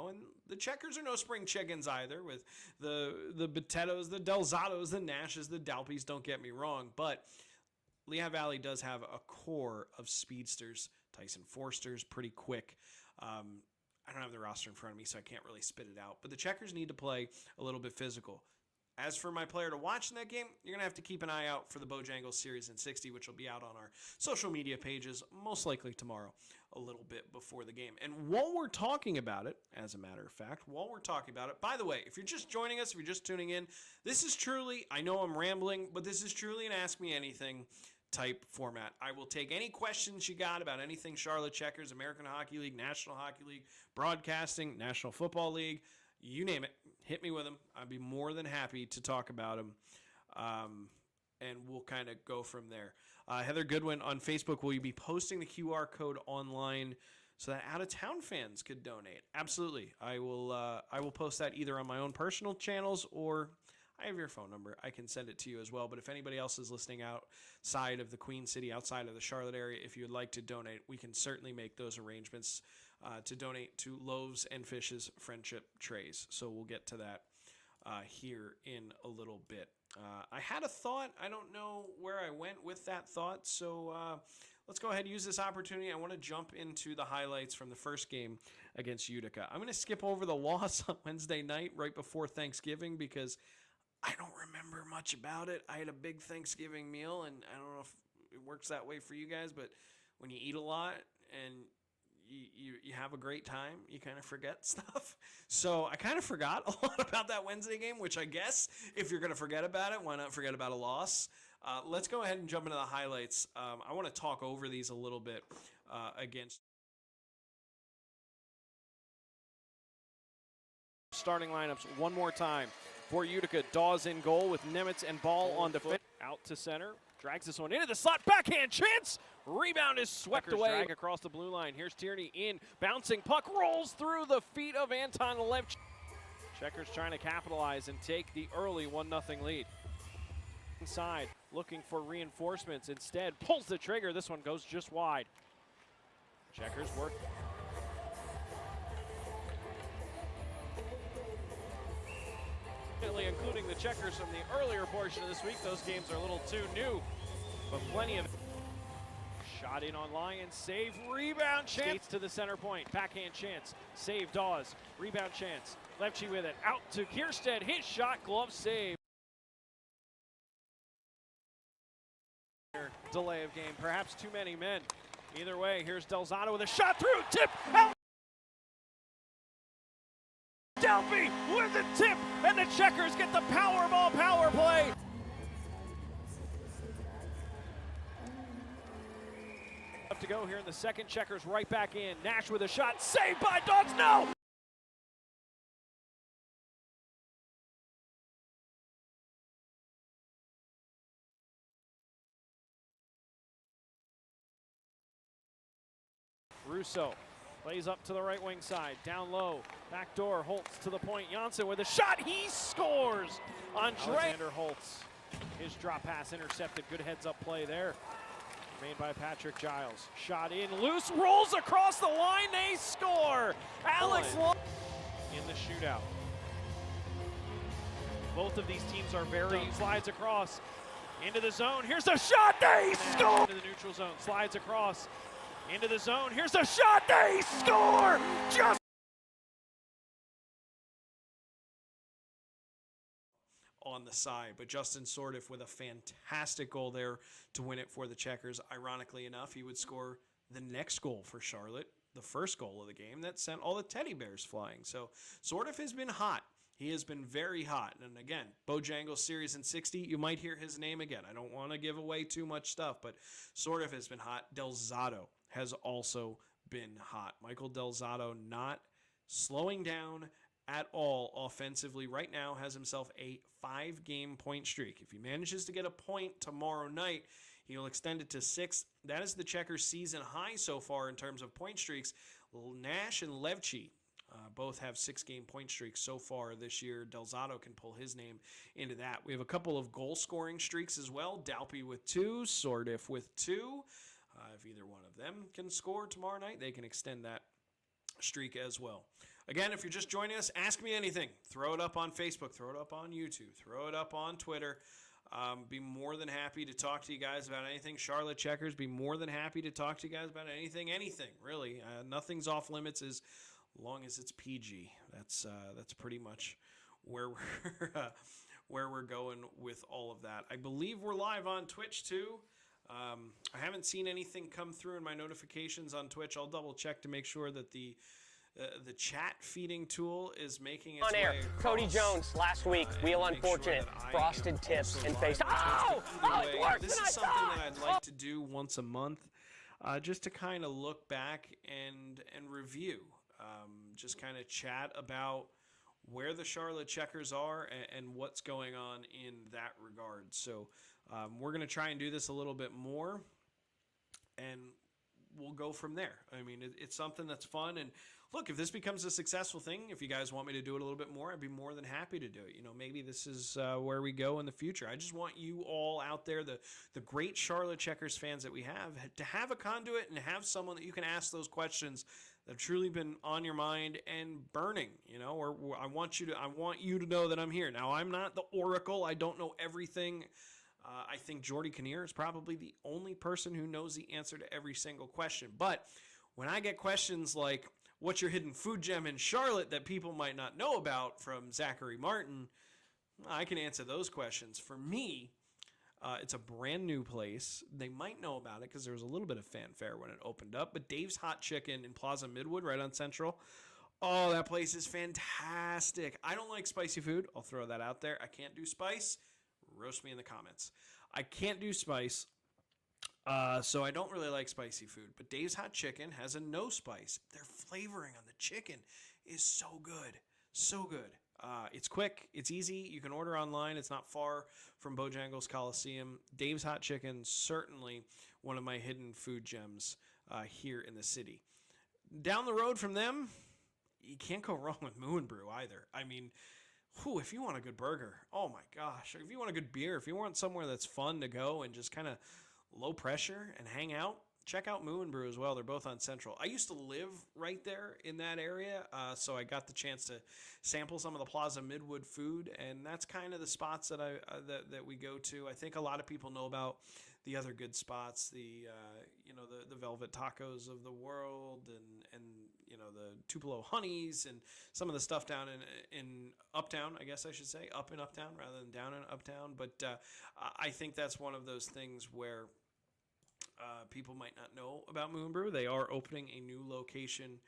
Speaker 4: the Checkers are no spring chickens either with the Botettos, the Delzados, the Nashes, the Dalpies, don't get me wrong, but Lehigh Valley does have a core of speedsters. Tyson Forster's pretty quick. I don't have the roster in front of me, so I can't really spit it out, but the Checkers need to play a little bit physical. As for my player to watch in that game, you're going to have to keep an eye out for the Bojangles Series in 60, which will be out on our social media pages, most likely tomorrow, a little bit before the game. And while we're talking about it, as a matter of fact, by the way, if you're just joining us, if you're just tuning in, this is truly, I know I'm rambling, but this is truly an Ask Me Anything type format. I will take any questions you got about anything Charlotte Checkers, American Hockey League, National Hockey League, broadcasting, National Football League, you name it. Hit me with them. I'd be more than happy to talk about them, and we'll kind of go from there. Heather Goodwin on Facebook, will you be posting the QR code online so that out-of-town fans could donate? Absolutely. I will post that either on my own personal channels or I have your phone number. I can send it to you as well. But if anybody else is listening outside of the Queen City, outside of the Charlotte area, if you would like to donate, we can certainly make those arrangements. to donate to Loaves and Fishes Friendship Trays. So we'll get to that here in a little bit. I had a thought. I don't know where I went with that thought, so let's go ahead and use this opportunity. I want to jump into the highlights from the first game against Utica. I'm going to skip over the loss on Wednesday night right before Thanksgiving because I don't remember much about it. I had a big Thanksgiving meal, and I don't know if it works that way for you guys, but when you eat a lot and you have a great time, you kind of forget stuff. So I kind of forgot a lot about that Wednesday game, which I guess if you're going to forget about it, why not forget about a loss? Let's go ahead and jump into the highlights. I want to talk over these a little bit against
Speaker 3: starting lineups one more time for Utica. Dawes in goal with Nemitz and Ball on defense. Out to center. Drags this one into the slot. Backhand chance. Rebound is swept away. Drag across the blue line. Here's Tierney in. Bouncing puck rolls through the feet of Anton Levch. Checkers trying to capitalize and take the early 1-0 lead. Inside, looking for reinforcements. Instead, pulls the trigger. This one goes just wide. Checkers work. Including the Checkers from the earlier portion of this week. Those games are a little too new, but plenty of shot in on Lions, save, rebound chance. Skates to the center point, backhand chance, save Dawes, rebound chance. Levchi with it, out to Kierstead, his shot, glove save. Delay of game, perhaps too many men. Either way, here's Delzato with a shot through, tip, out. Delphi with the tip, and the Checkers get the Powerball power play. Up to go here in the second. Checkers right back in. Nash with a shot, saved by Dogs. No. Russo plays up to the right wing side, down low, back door, Holtz to the point, Janssen with a shot, he scores! Alexander Holtz, his drop pass intercepted, good heads up play there, made by Patrick Giles. Shot in, loose, rolls across the line, they score! Alex in the shootout. Both of these teams are very, slides across, into the zone, here's a shot, they score! Into the neutral zone, slides across, into the zone, here's a shot, they score! Just
Speaker 4: on the side, but Justin Sordiff with a fantastic goal there to win it for the Checkers. Ironically enough, he would score the next goal for Charlotte, the first goal of the game that sent all the teddy bears flying. So Sordiff has been hot. He has been very hot. And again, Bojangles Series in 60, you might hear his name again. I don't want to give away too much stuff, but Sordiff has been hot. Delzato has also been hot. Michael Delzato not slowing down at all offensively. Right now has himself a 5-game point streak. If he manages to get a point tomorrow night, he'll extend it to 6. That is the Checkers season high so far in terms of point streaks. Nash and Levchi both have 6-game point streaks so far this year. Delzato can pull his name into that. We have a couple of goal-scoring streaks as well. Dalpy with 2, Sordiff with 2. If either one of them can score tomorrow night, they can extend that streak as well. Again, if you're just joining us, ask me anything. Throw it up on Facebook. Throw it up on YouTube. Throw it up on Twitter. Be more than happy to talk to you guys about anything. Charlotte Checkers, be more than happy to talk to you guys about anything, really. Nothing's off limits as long as it's PG. That's pretty much where we're going with all of that. I believe we're live on Twitch too. I haven't seen anything come through in my notifications on Twitch. I'll double check to make sure that the chat feeding tool is making its
Speaker 5: on
Speaker 4: way
Speaker 5: air.
Speaker 4: across.
Speaker 5: Cody Jones last week, Wheel Unfortunate, frosted tips and face. Oh, it worked.
Speaker 4: This is something that I'd like to do once a month, just to kind of look back and review, just kind of chat about where the Charlotte Checkers are and what's going on in that regard. So we're going to try and do this a little bit more. And we'll go from there. I mean, it's something that's fun. And look, if this becomes a successful thing, if you guys want me to do it a little bit more, I'd be more than happy to do it. Maybe this is where we go in the future. I just want you all out there, the great Charlotte Checkers fans that we have, to have a conduit and have someone that you can ask those questions that have truly been on your mind and burning. Or I want you to know that I'm here. Now, I'm not the oracle. I don't know everything. I think Jordy Kinnear is probably the only person who knows the answer to every single question. But when I get questions like, what's your hidden food gem in Charlotte that people might not know about from Zachary Martin, I can answer those questions. For me, it's a brand new place. They might know about it because there was a little bit of fanfare when it opened up. But Dave's Hot Chicken in Plaza Midwood, right on Central. Oh, that place is fantastic. I don't like spicy food. I'll throw that out there. I can't do spice. Roast me in the comments. I can't do spice, so I don't really like spicy food. But Dave's Hot Chicken has a no spice. Their flavoring on the chicken is so good. So good. It's quick. It's easy. You can order online. It's not far from Bojangles Coliseum. Dave's Hot Chicken, certainly one of my hidden food gems here in the city. Down the road from them, you can't go wrong with Moo and Brew either. I mean, if you want a good burger, oh my gosh. If you want a good beer, if you want somewhere that's fun to go and just kind of low pressure and hang out, check out Moo and Brew as well. They're both on Central. I used to live right there in that area, so I got the chance to sample some of the Plaza Midwood food, and that's kind of the spots that that we go to. I think a lot of people know about the other good spots, the Velvet Tacos of the world, and the Tupelo Honeys, and some of the stuff down in Uptown, I guess I should say, up in Uptown rather than down in Uptown. But I think that's one of those things where people might not know about Moo and Brew. They are opening a new location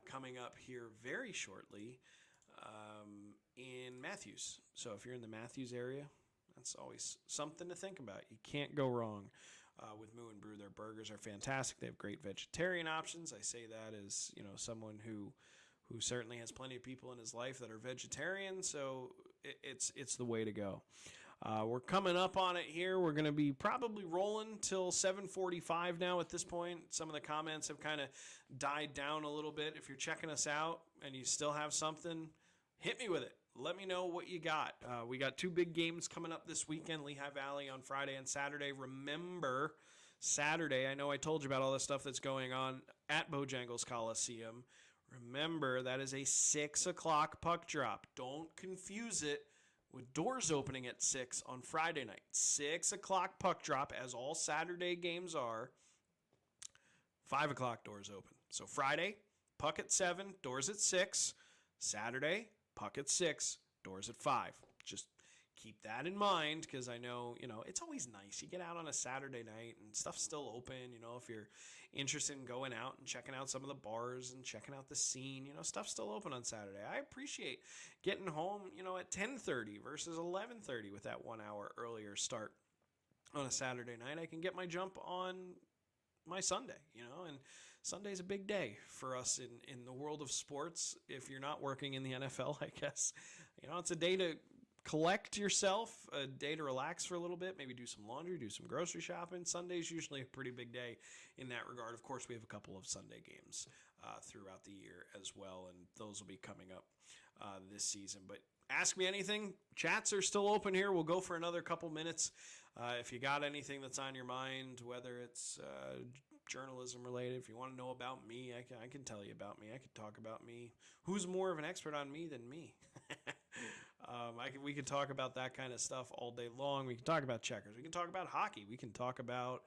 Speaker 4: coming up here very shortly in Matthews. So if you're in the Matthews area, that's always something to think about. You can't go wrong with Moo and Brew. Their burgers are fantastic. They have great vegetarian options. I say that as someone who certainly has plenty of people in his life that are vegetarian. So it's the way to go. We're coming up on it here. We're going to be probably rolling till 7:45 now at this point. Some of the comments have kind of died down a little bit. If you're checking us out and you still have something, hit me with it. Let me know what you got. We got 2 big games coming up this weekend, Lehigh Valley on Friday and Saturday. Remember, Saturday, I know I told you about all the stuff that's going on at Bojangles Coliseum. Remember, that is a 6 o'clock puck drop. Don't confuse it with doors opening at 6 on Friday night. 6 o'clock puck drop, as all Saturday games are. 5 o'clock doors open. So Friday, puck at 7, doors at 6. Saturday, puck at 6, doors at 5. Just keep that in mind, because I know, it's always nice. You get out on a Saturday night and stuff's still open. If you're interested in going out and checking out some of the bars and checking out the scene, stuff's still open on Saturday. I appreciate getting home, at 10:30 versus 11:30 with that 1 hour earlier start on a Saturday night. I can get my jump on my Sunday, and Sunday's a big day for us in the world of sports. If you're not working in the NFL, I guess, it's a day to collect yourself, a day to relax for a little bit, maybe do some laundry, do some grocery shopping. Sunday's usually a pretty big day in that regard. Of course, we have a couple of Sunday games throughout the year as well, and those will be coming up this season. But ask me anything. Chats are still open here. We'll go for another couple minutes. If you got anything that's on your mind, whether it's journalism related, if you want to know about me, I can tell you about me. I can talk about me. Who's more of an expert on me than me? We can talk about that kind of stuff all day long. We can talk about checkers. We can talk about hockey. We can talk about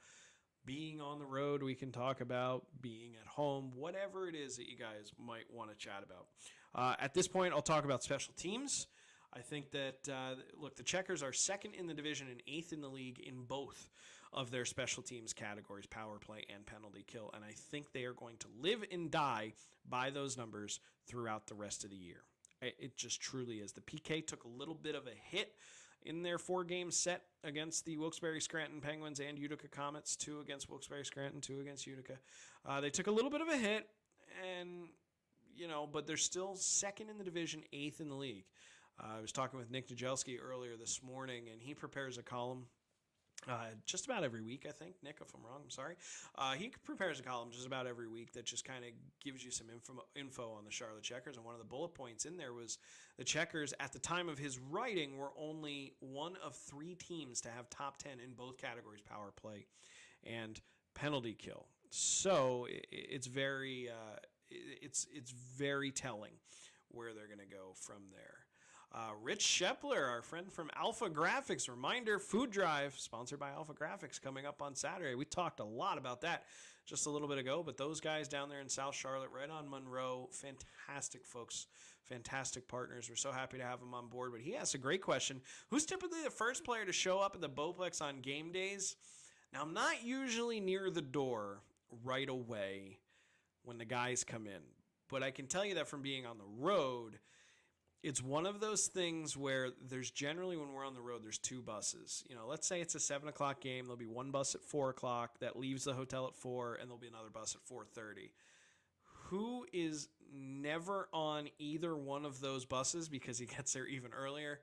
Speaker 4: being on the road. We can talk about being at home, whatever it is that you guys might want to chat about. At this point, I'll talk about special teams. I think that, look, the Checkers are second in the division and 8th in the league in both of their special teams categories, power play and penalty kill. And I think they are going to live and die by those numbers throughout the rest of the year. It just truly is. The PK took a little bit of a hit in their 4-game set against the Wilkes-Barre-Scranton Penguins and Utica Comets, 2 against Wilkes-Barre-Scranton, 2 against Utica. They took a little bit of a hit, and but they're still second in the division, 8th in the league. I was talking with Nick Najelski earlier this morning, and he prepares a column just about every week, I think. Nick, if I'm wrong, I'm sorry. He prepares a column just about every week that just kind of gives you some info on the Charlotte Checkers. And one of the bullet points in there was the Checkers, at the time of his writing, were only one of 3 teams to have top 10 in both categories, power play and penalty kill. So it's very telling where they're going to go from there. Rich Shepler, our friend from Alpha Graphics. Reminder, Food Drive, sponsored by Alpha Graphics, coming up on Saturday. We talked a lot about that just a little bit ago, but those guys down there in South Charlotte, right on Monroe, fantastic folks, fantastic partners. We're so happy to have them on board. But he asked a great question. Who's typically the first player to show up at the Bowplex on game days? Now, I'm not usually near the door right away when the guys come in, but I can tell you that from being on the road, it's one of those things where there's generally, when we're on the road, there's 2 buses. You know, let's say it's a 7 o'clock game. There'll be one bus at 4 o'clock that leaves the hotel at 4, and there'll be another bus at 4:30. Who is never on either one of those buses because he gets there even earlier?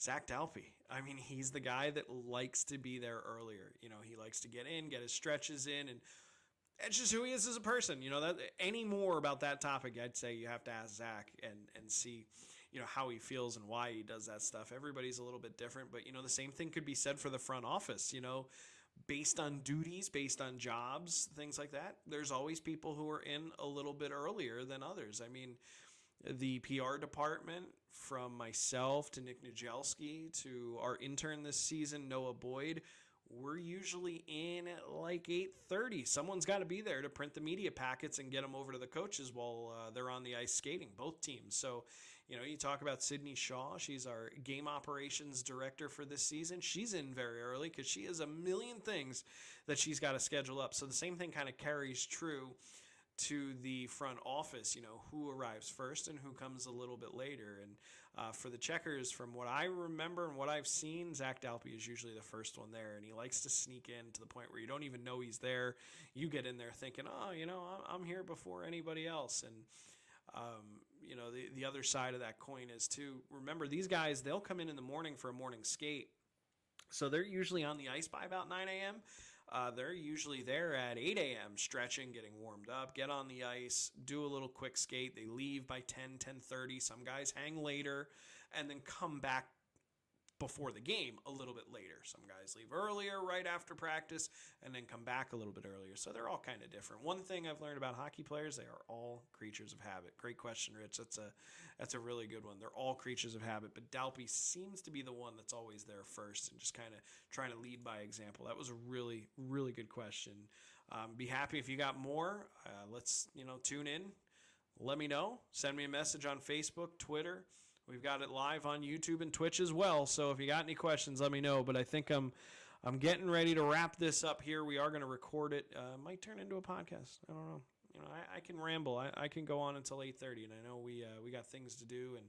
Speaker 4: Zach Dalpy. I mean, he's the guy that likes to be there earlier. You know, he likes to get in, get his stretches in, and it's just who he is as a person. You know, that any more about that topic, I'd say you have to ask Zach and see, you know, how he feels and why he does that stuff. Everybody's a little bit different, but, you know, the same thing could be said for the front office, you know, based on duties, based on jobs, things like that. There's always people who are in a little bit earlier than others. I mean, the PR department, from myself to Nick Nijelski to our intern this season, Noah Boyd, we're usually in at like 8:30. Someone's got to be there to print the media packets and get them over to the coaches while they're on the ice skating, both teams. So, you know, you talk about Sydney Shaw. She's our game operations director for this season. She's in very early because she has a million things that she's got to schedule up. So the same thing kind of carries true to the front office, you know, who arrives first and who comes a little bit later. And for the Checkers, from what I remember and what I've seen, Zach Dalpy is usually the first one there, and he likes to sneak in to the point where you don't even know he's there. You get in there thinking, oh, you know, I'm here before anybody else. And, you know, the other side of that coin is, too, remember, these guys, they'll come in the morning for a morning skate. So they're usually on the ice by about 9 a.m., they're usually there at 8 a.m. stretching, getting warmed up, get on the ice, do a little quick skate. They leave by 10:30. Some guys hang later and then come back before the game a little bit later. Some guys leave earlier right after practice and then come back a little bit earlier. So they're all kind of different. One thing I've learned about hockey players, they are all creatures of habit. Great question, Rich. That's a really good one. They're all creatures of habit, but Dalpy seems to be the one that's always there first and just kind of trying to lead by example. That was a really, really good question. Be happy if you got more. Let's, you know, tune in. Let me know. Send me a message on Facebook, Twitter. We've got it live on YouTube and Twitch as well. So if you got any questions, let me know. But I think I'm getting ready to wrap this up here. We are going to record it. Might turn into a podcast. I don't know. You know, I can ramble. I can go on until 8:30, and I know we got things to do. And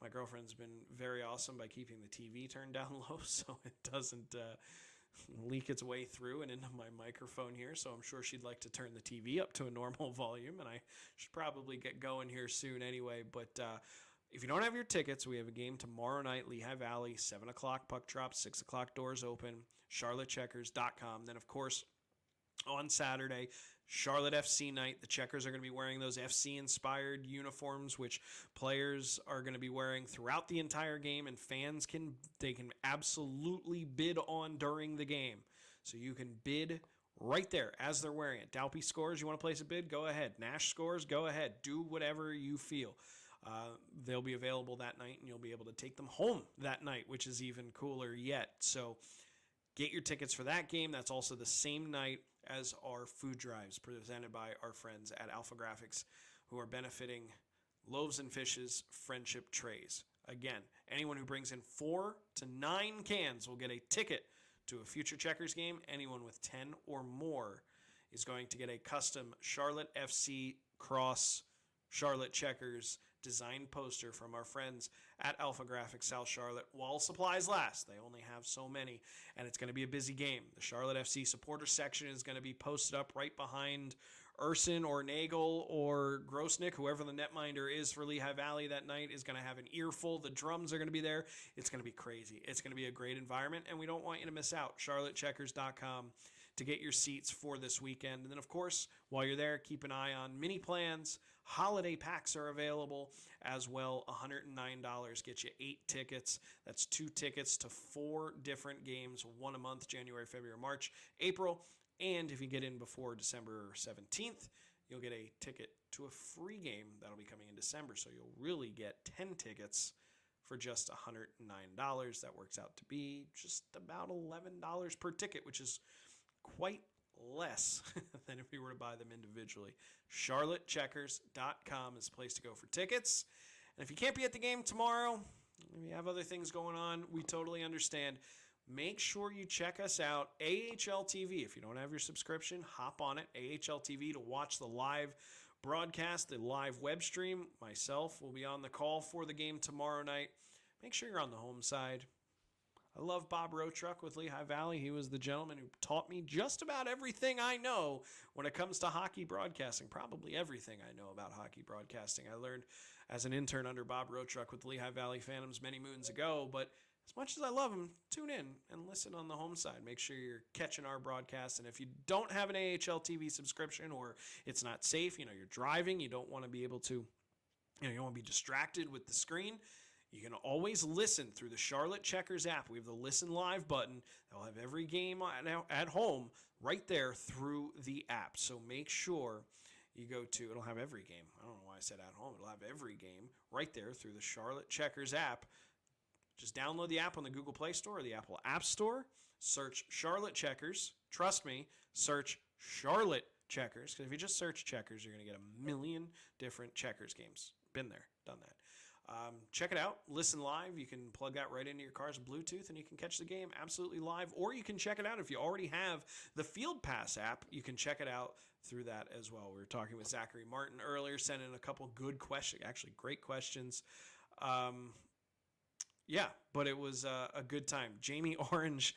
Speaker 4: my girlfriend's been very awesome by keeping the TV turned down low so it doesn't leak its way through and into my microphone here. So I'm sure she'd like to turn the TV up to a normal volume, and I should probably get going here soon anyway. But if you don't have your tickets, we have a game tomorrow night, Lehigh Valley, 7 o'clock puck drop, 6 o'clock doors open, charlottecheckers.com. Then, of course, on Saturday, Charlotte FC night. The Checkers are going to be wearing those FC-inspired uniforms, which players are going to be wearing throughout the entire game, and fans can absolutely bid on during the game. So you can bid right there as they're wearing it. Dalpy scores, you want to place a bid? Go ahead. Nash scores? Go ahead. Do whatever you feel. They'll be available that night, and you'll be able to take them home that night, which is even cooler yet. So get your tickets for that game. That's also the same night as our food drives presented by our friends at Alpha Graphics, who are benefiting Loaves and Fishes Friendship Trays. Again, anyone who brings in 4 to 9 cans will get a ticket to a future Checkers game. Anyone with 10 or more is going to get a custom Charlotte FC Cross Charlotte Checkers design poster from our friends at Alpha Graphics South Charlotte while supplies last. They only have so many, and it's going to be a busy game. The Charlotte FC supporter section is going to be posted up right behind Urson or Nagel or Grossnick, whoever the netminder is for Lehigh Valley that night, is going to have an earful. The drums are going to be there. It's going to be crazy. It's going to be a great environment, and we don't want you to miss out. CharlotteCheckers.com to get your seats for this weekend. And then, of course, while you're there, keep an eye on mini plans. Holiday packs are available as well. $109 gets you 8 tickets. That's 2 tickets to 4 different games, one a month, January, February, March, April. And if you get in before December 17th, you'll get a ticket to a free game that'll be coming in December. So you'll really get 10 tickets for just $109. That works out to be just about $11 per ticket, which is quite less than if you were to buy them individually. CharlotteCheckers.com is the place to go for tickets. And if you can't be at the game tomorrow, if you have other things going on, we totally understand. Make sure you check us out, AHL TV. If you don't have your subscription, hop on it, AHL TV, to watch the live broadcast, the live web stream. Myself will be on the call for the game tomorrow night. Make sure you're on the home side. I love Bob Rotruck with Lehigh Valley. He was the gentleman who taught me just about everything I know when it comes to hockey broadcasting. Probably everything I know about hockey broadcasting. I learned as an intern under Bob Rotruck with the Lehigh Valley Phantoms many moons ago. But as much as I love him, tune in and listen on the home side. Make sure you're catching our broadcast. And if you don't have an AHL TV subscription, or it's not safe, you're driving, you don't want to be able to, you don't want to be distracted with the screen, you can always listen through the Charlotte Checkers app. We have the Listen Live button. They'll have every game at home right there through the app. So make sure you go to, it'll have every game. I don't know why I said at home. It'll have every game right there through the Charlotte Checkers app. Just download the app on the Google Play Store or the Apple App Store. Search Charlotte Checkers. Trust me, search Charlotte Checkers. Because if you just search Checkers, you're going to get a million different Checkers games. Been there, done that. Check it out. Listen live. You can plug that right into your car's Bluetooth, and you can catch the game absolutely live. Or you can check it out if you already have the Field Pass app. You can check it out through that as well. We were talking with Zachary Martin earlier, sending a couple good questions, actually great questions. Yeah, but it was a good time. Jamie Orange,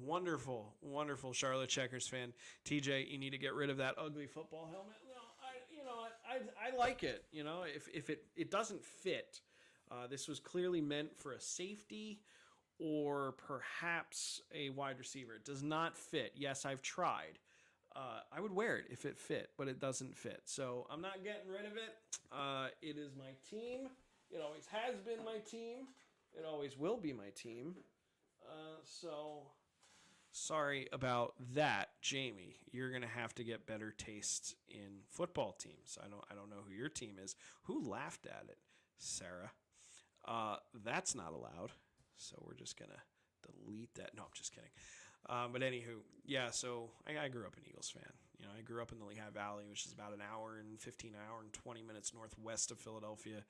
Speaker 4: wonderful, wonderful Charlotte Checkers fan. TJ, you need to get rid of that ugly football helmet. I like it. If it doesn't fit, this was clearly meant for a safety or perhaps a wide receiver. It does not fit. Yes, I've tried. I would wear it if it fit, but it doesn't fit. So I'm not getting rid of it. It is my team. It always has been my team. It always will be my team. So sorry about that, Jamie. You're gonna have to get better taste in football teams. I don't know who your team is. Who laughed at it? Sarah. That's not allowed. So we're just gonna delete that. No, I'm just kidding. But anywho, yeah. So I grew up an Eagles fan. I grew up in the Lehigh Valley, which is about an hour and 20 minutes northwest of Philadelphia.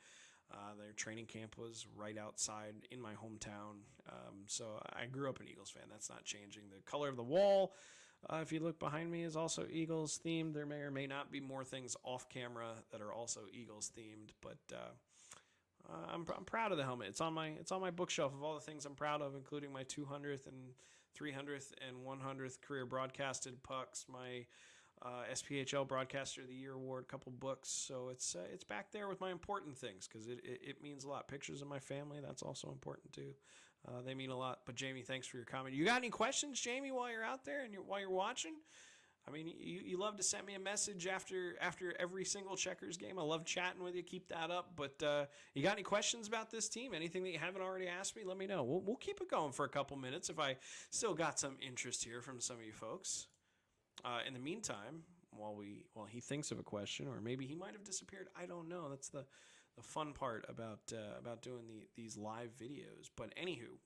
Speaker 4: Their training camp was right outside in my hometown. So I grew up an Eagles fan. That's not changing. The color of the wall, if you look behind me, is also Eagles themed. There may or may not be more things off camera that are also Eagles themed, but I'm proud of the helmet. It's on my bookshelf of all the things I'm proud of, including my 200th and 300th and 100th career broadcasted pucks, my SPHL Broadcaster of the Year award, a couple books. So it's back there with my important things because it means a lot. Pictures of my family, that's also important too. They mean a lot. But Jamie, thanks for your comment. You got any questions, Jamie, while you're out there and while you're watching? I mean, you love to send me a message after every single Checkers game. I love chatting with you. Keep that up. But you got any questions about this team? Anything that you haven't already asked me? Let me know. We'll keep it going for a couple minutes if I still got some interest here from some of you folks. In the meantime, while he thinks of a question, or maybe he might have disappeared, I don't know. That's the fun part about doing these live videos. But anywho,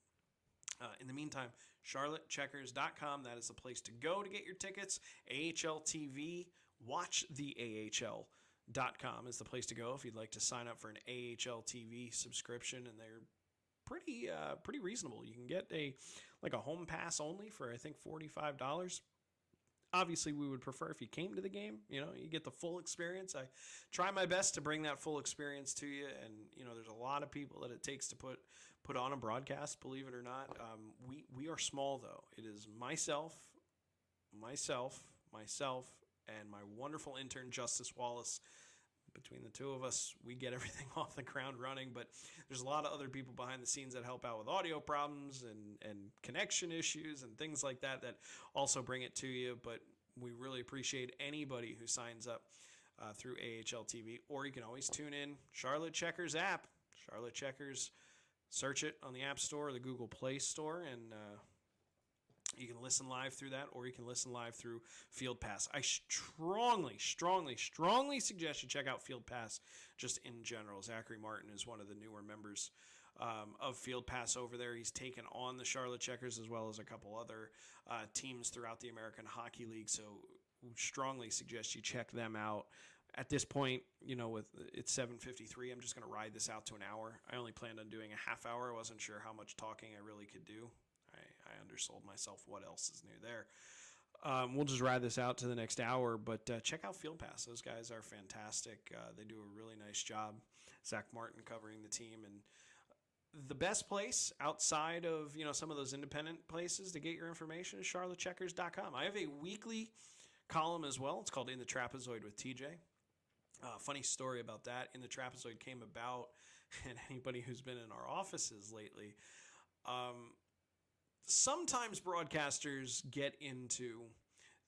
Speaker 4: in the meantime, CharlotteCheckers.com. That is the place to go to get your tickets. AHL TV, watch the AHL.com is the place to go if you'd like to sign up for an AHL TV subscription, and they're pretty reasonable. You can get a home pass only for I think $45. Obviously, we would prefer if you came to the game. You get the full experience. I try my best to bring that full experience to you, and there's a lot of people that it takes to put on a broadcast. Believe it or not, we are small though. It is myself, and my wonderful intern, Justice Wallace. Between the two of us, we get everything off the ground running, but there's a lot of other people behind the scenes that help out with audio problems and connection issues and things like that that also bring it to you. But we really appreciate anybody who signs up through AHL TV, or you can always tune in Charlotte Checkers app. Charlotte Checkers, search it on the App Store or the Google Play Store, and you can listen live through that, or you can listen live through Field Pass. I strongly suggest you check out Field Pass just in general. Zachary Martin is one of the newer members of Field Pass over there. He's taken on the Charlotte Checkers as well as a couple other teams throughout the American Hockey League, so strongly suggest you check them out. At this point, with it's 7:53, I'm just going to ride this out to an hour. I only planned on doing a half hour. I wasn't sure how much talking I really could do. I undersold myself. What else is new there? We'll just ride this out to the next hour, but check out Field Pass. Those guys are fantastic. They do a really nice job. Zach Martin covering the team. And the best place outside of, some of those independent places to get your information is charlottecheckers.com. I have a weekly column as well. It's called In the Trapezoid with TJ. Funny story about that. In the Trapezoid came about, and anybody who's been in our offices lately, sometimes broadcasters get into,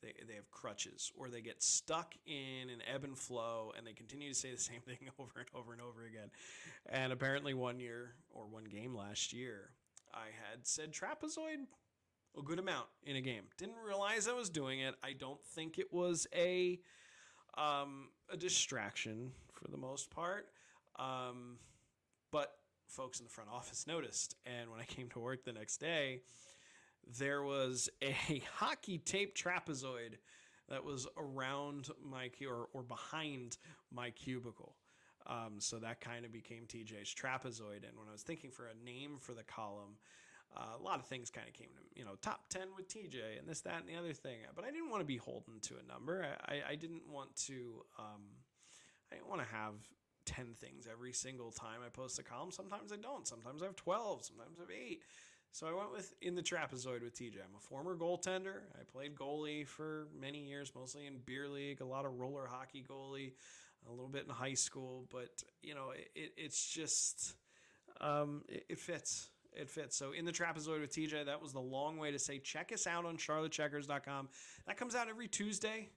Speaker 4: they have crutches, or they get stuck in an ebb and flow, and they continue to say the same thing over and over and over again. And apparently one year, or one game last year, I had said trapezoid a good amount in a game. Didn't realize I was doing it. I don't think it was a distraction for the most part. But folks in the front office noticed, and when I came to work the next day, there was a hockey tape trapezoid that was around my or behind my cubicle. So that kind of became TJ's trapezoid. And when I was thinking for a name for the column, a lot of things kind of came to, top 10 with TJ and this, that, and the other thing. But I didn't want to be holden to a number. I didn't want to, have 10 things every single time I post a column. Sometimes I don't. Sometimes I have 12. Sometimes I have 8. So I went with In the Trapezoid with TJ. I'm a former goaltender. I played goalie for many years, mostly in beer league, a lot of roller hockey goalie, a little bit in high school. But, it's just, it fits. It fits. So In the Trapezoid with TJ, that was the long way to say check us out on charlottecheckers.com. That comes out every Tuesday.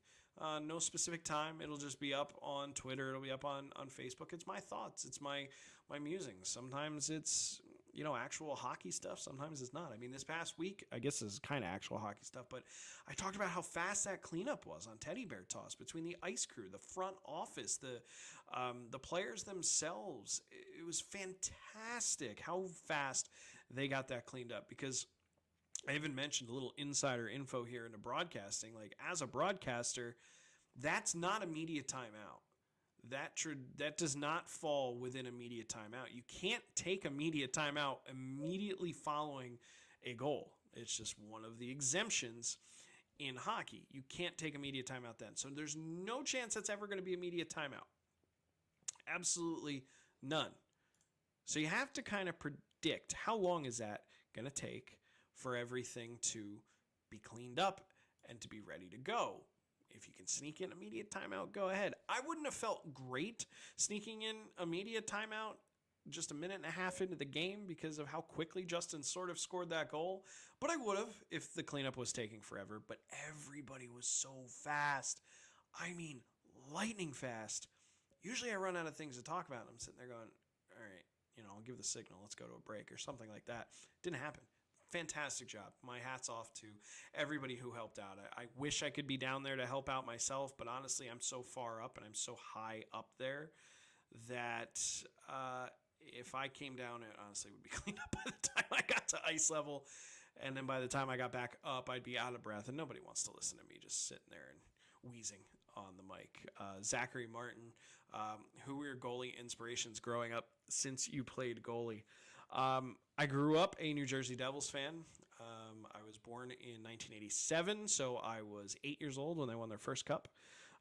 Speaker 4: No specific time. It'll just be up on Twitter. It'll be up on Facebook. It's my thoughts. It's my musings. Sometimes it's, actual hockey stuff. Sometimes it's not. I mean, this past week, I guess this is kind of actual hockey stuff, but I talked about how fast that cleanup was on teddy bear toss between the ice crew, the front office, the players themselves. It was fantastic how fast they got that cleaned up, because I even mentioned a little insider info here into broadcasting. Like, as a broadcaster, that's not a media timeout. That does not fall within a media timeout. You can't take a media timeout immediately following a goal. It's just one of the exemptions in hockey. You can't take a media timeout then. So there's no chance that's ever going to be a media timeout. Absolutely none. So you have to kind of predict how long is that going to take for everything to be cleaned up and to be ready to go. If you can sneak in a media timeout, go ahead. I wouldn't have felt great sneaking in a media timeout just a minute and a half into the game because of how quickly Justin sort of scored that goal. But I would have if the cleanup was taking forever. But everybody was so fast. I mean, lightning fast. Usually I run out of things to talk about. I'm sitting there going, all right, I'll give the signal. Let's go to a break or something like that. Didn't happen. Fantastic job. My hat's off to everybody who helped out. I wish I could be down there to help out myself, but honestly, I'm so far up and I'm so high up there that if I came down, it honestly would be cleaned up by the time I got to ice level. And then by the time I got back up, I'd be out of breath, and nobody wants to listen to me just sitting there and wheezing on the mic. Zachary Martin, who were your goalie inspirations growing up since you played goalie? I grew up a New Jersey Devils fan. I was born in 1987, so I was 8 years old when they won their first cup.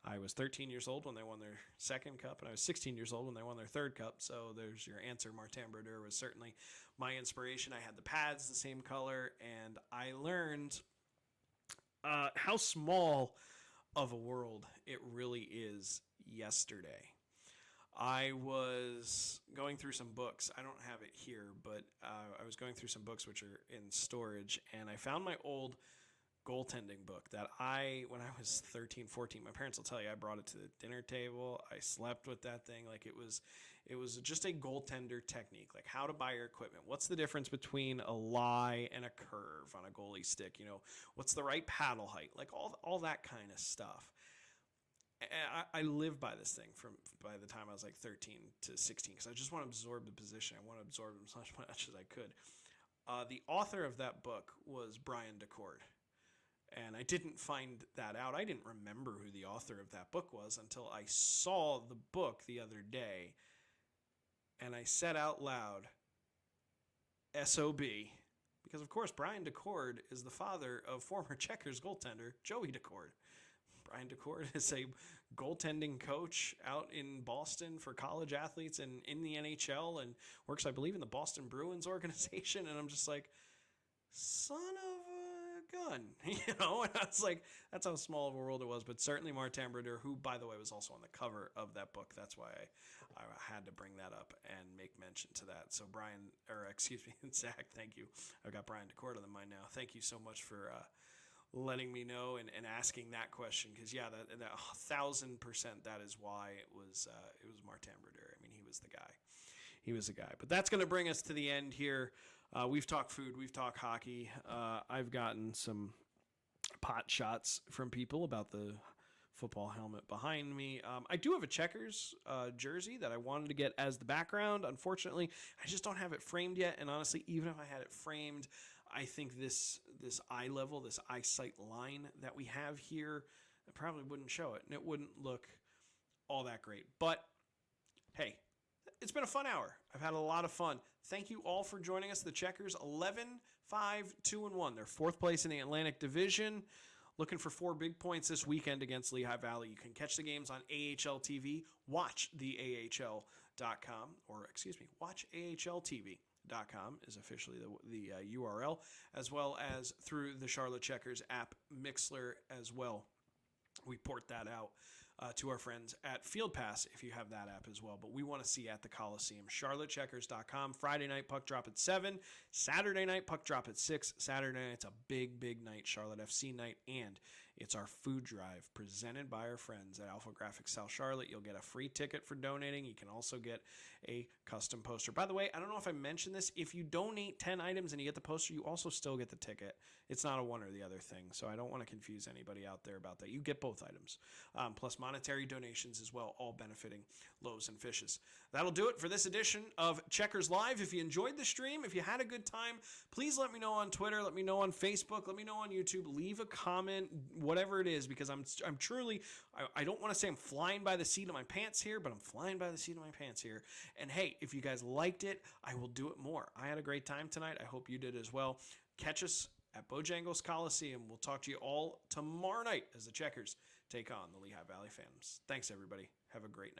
Speaker 4: I was 13 years old when they won their second cup, and I was 16 years old when they won their third cup. So there's your answer. Martin Brodeur was certainly my inspiration. I had the pads the same color, and I learned how small of a world it really is yesterday. I was going through some books. I don't have it here, but I was going through some books which are in storage, and I found my old goaltending book that when I was 13, 14, my parents will tell you I brought it to the dinner table. I slept with that thing. Like it was just a goaltender technique, like how to buy your equipment. What's the difference between a lie and a curve on a goalie stick? You know, what's the right paddle height? Like all that kind of stuff. And I live by this thing by the time I was like 13 to 16, because I just want to absorb the position. I want to absorb it as much as I could. The author of that book was Brian DeCord. And I didn't find that out. I didn't remember who the author of that book was until I saw the book the other day. And I said out loud, SOB, because of course Brian DeCord is the father of former Checkers goaltender Joey DeCord. Brian DeCord is a goaltending coach out in Boston for college athletes and in the NHL, and works, I believe, in the Boston Bruins organization. And I'm just like, son of a gun, you know? And I was like, that's how small of a world it was. But certainly Martin Brodeur, who, by the way, was also on the cover of that book. That's why I had to bring that up and make mention to that. So Zach, thank you. I've got Brian DeCord on the mind now. Thank you so much for letting me know and asking that question, because that 1,000% that is why it was Martin Brodeur. I mean, he was the guy. But that's going to bring us to the end here. We've talked food, we've talked hockey. I've gotten some pot shots from people about the football helmet behind me. I do have a Checkers jersey that I wanted to get as the background. Unfortunately, I just don't have it framed yet. And honestly, even if I had it framed, I think this eye level, this eyesight line that we have here, I probably wouldn't show it, and it wouldn't look all that great. But hey, it's been a fun hour. I've had a lot of fun. Thank you all for joining us. The Checkers 11-5-2-1. They're fourth place in the Atlantic Division. Looking for 4 big points this weekend against Lehigh Valley. You can catch the games on AHL TV. Watch the AHL.com, watch AHLTV.com is officially the URL, as well as through the Charlotte Checkers app, Mixler as well. We port that out to our friends at Field Pass if you have that app as well. But we want to see you at the Coliseum. CharlotteCheckers.com. Friday night puck drop at 7. Saturday night puck drop at 6. Saturday night's a big, big night, Charlotte FC night, and it's our food drive presented by our friends at Alpha Graphics South Charlotte. You'll get a free ticket for donating. You can also get a custom poster. By the way, I don't know if I mentioned this. If you donate 10 items and you get the poster, you also still get the ticket. It's not a one or the other thing, so I don't want to confuse anybody out there about that. You get both items, plus monetary donations as well, all benefiting Loaves and Fishes. That'll do it for this edition of Checkers Live. If you enjoyed the stream, if you had a good time, please let me know on Twitter, let me know on Facebook, let me know on YouTube, leave a comment, whatever it is, because I'm truly, I don't want to say I'm flying by the seat of my pants here, but I'm flying by the seat of my pants here. And hey, if you guys liked it, I will do it more. I had a great time tonight. I hope you did as well. Catch us at Bojangles Coliseum. We'll talk to you all tomorrow night as the Checkers take on the Lehigh Valley Phantoms. Thanks, everybody. Have a great night.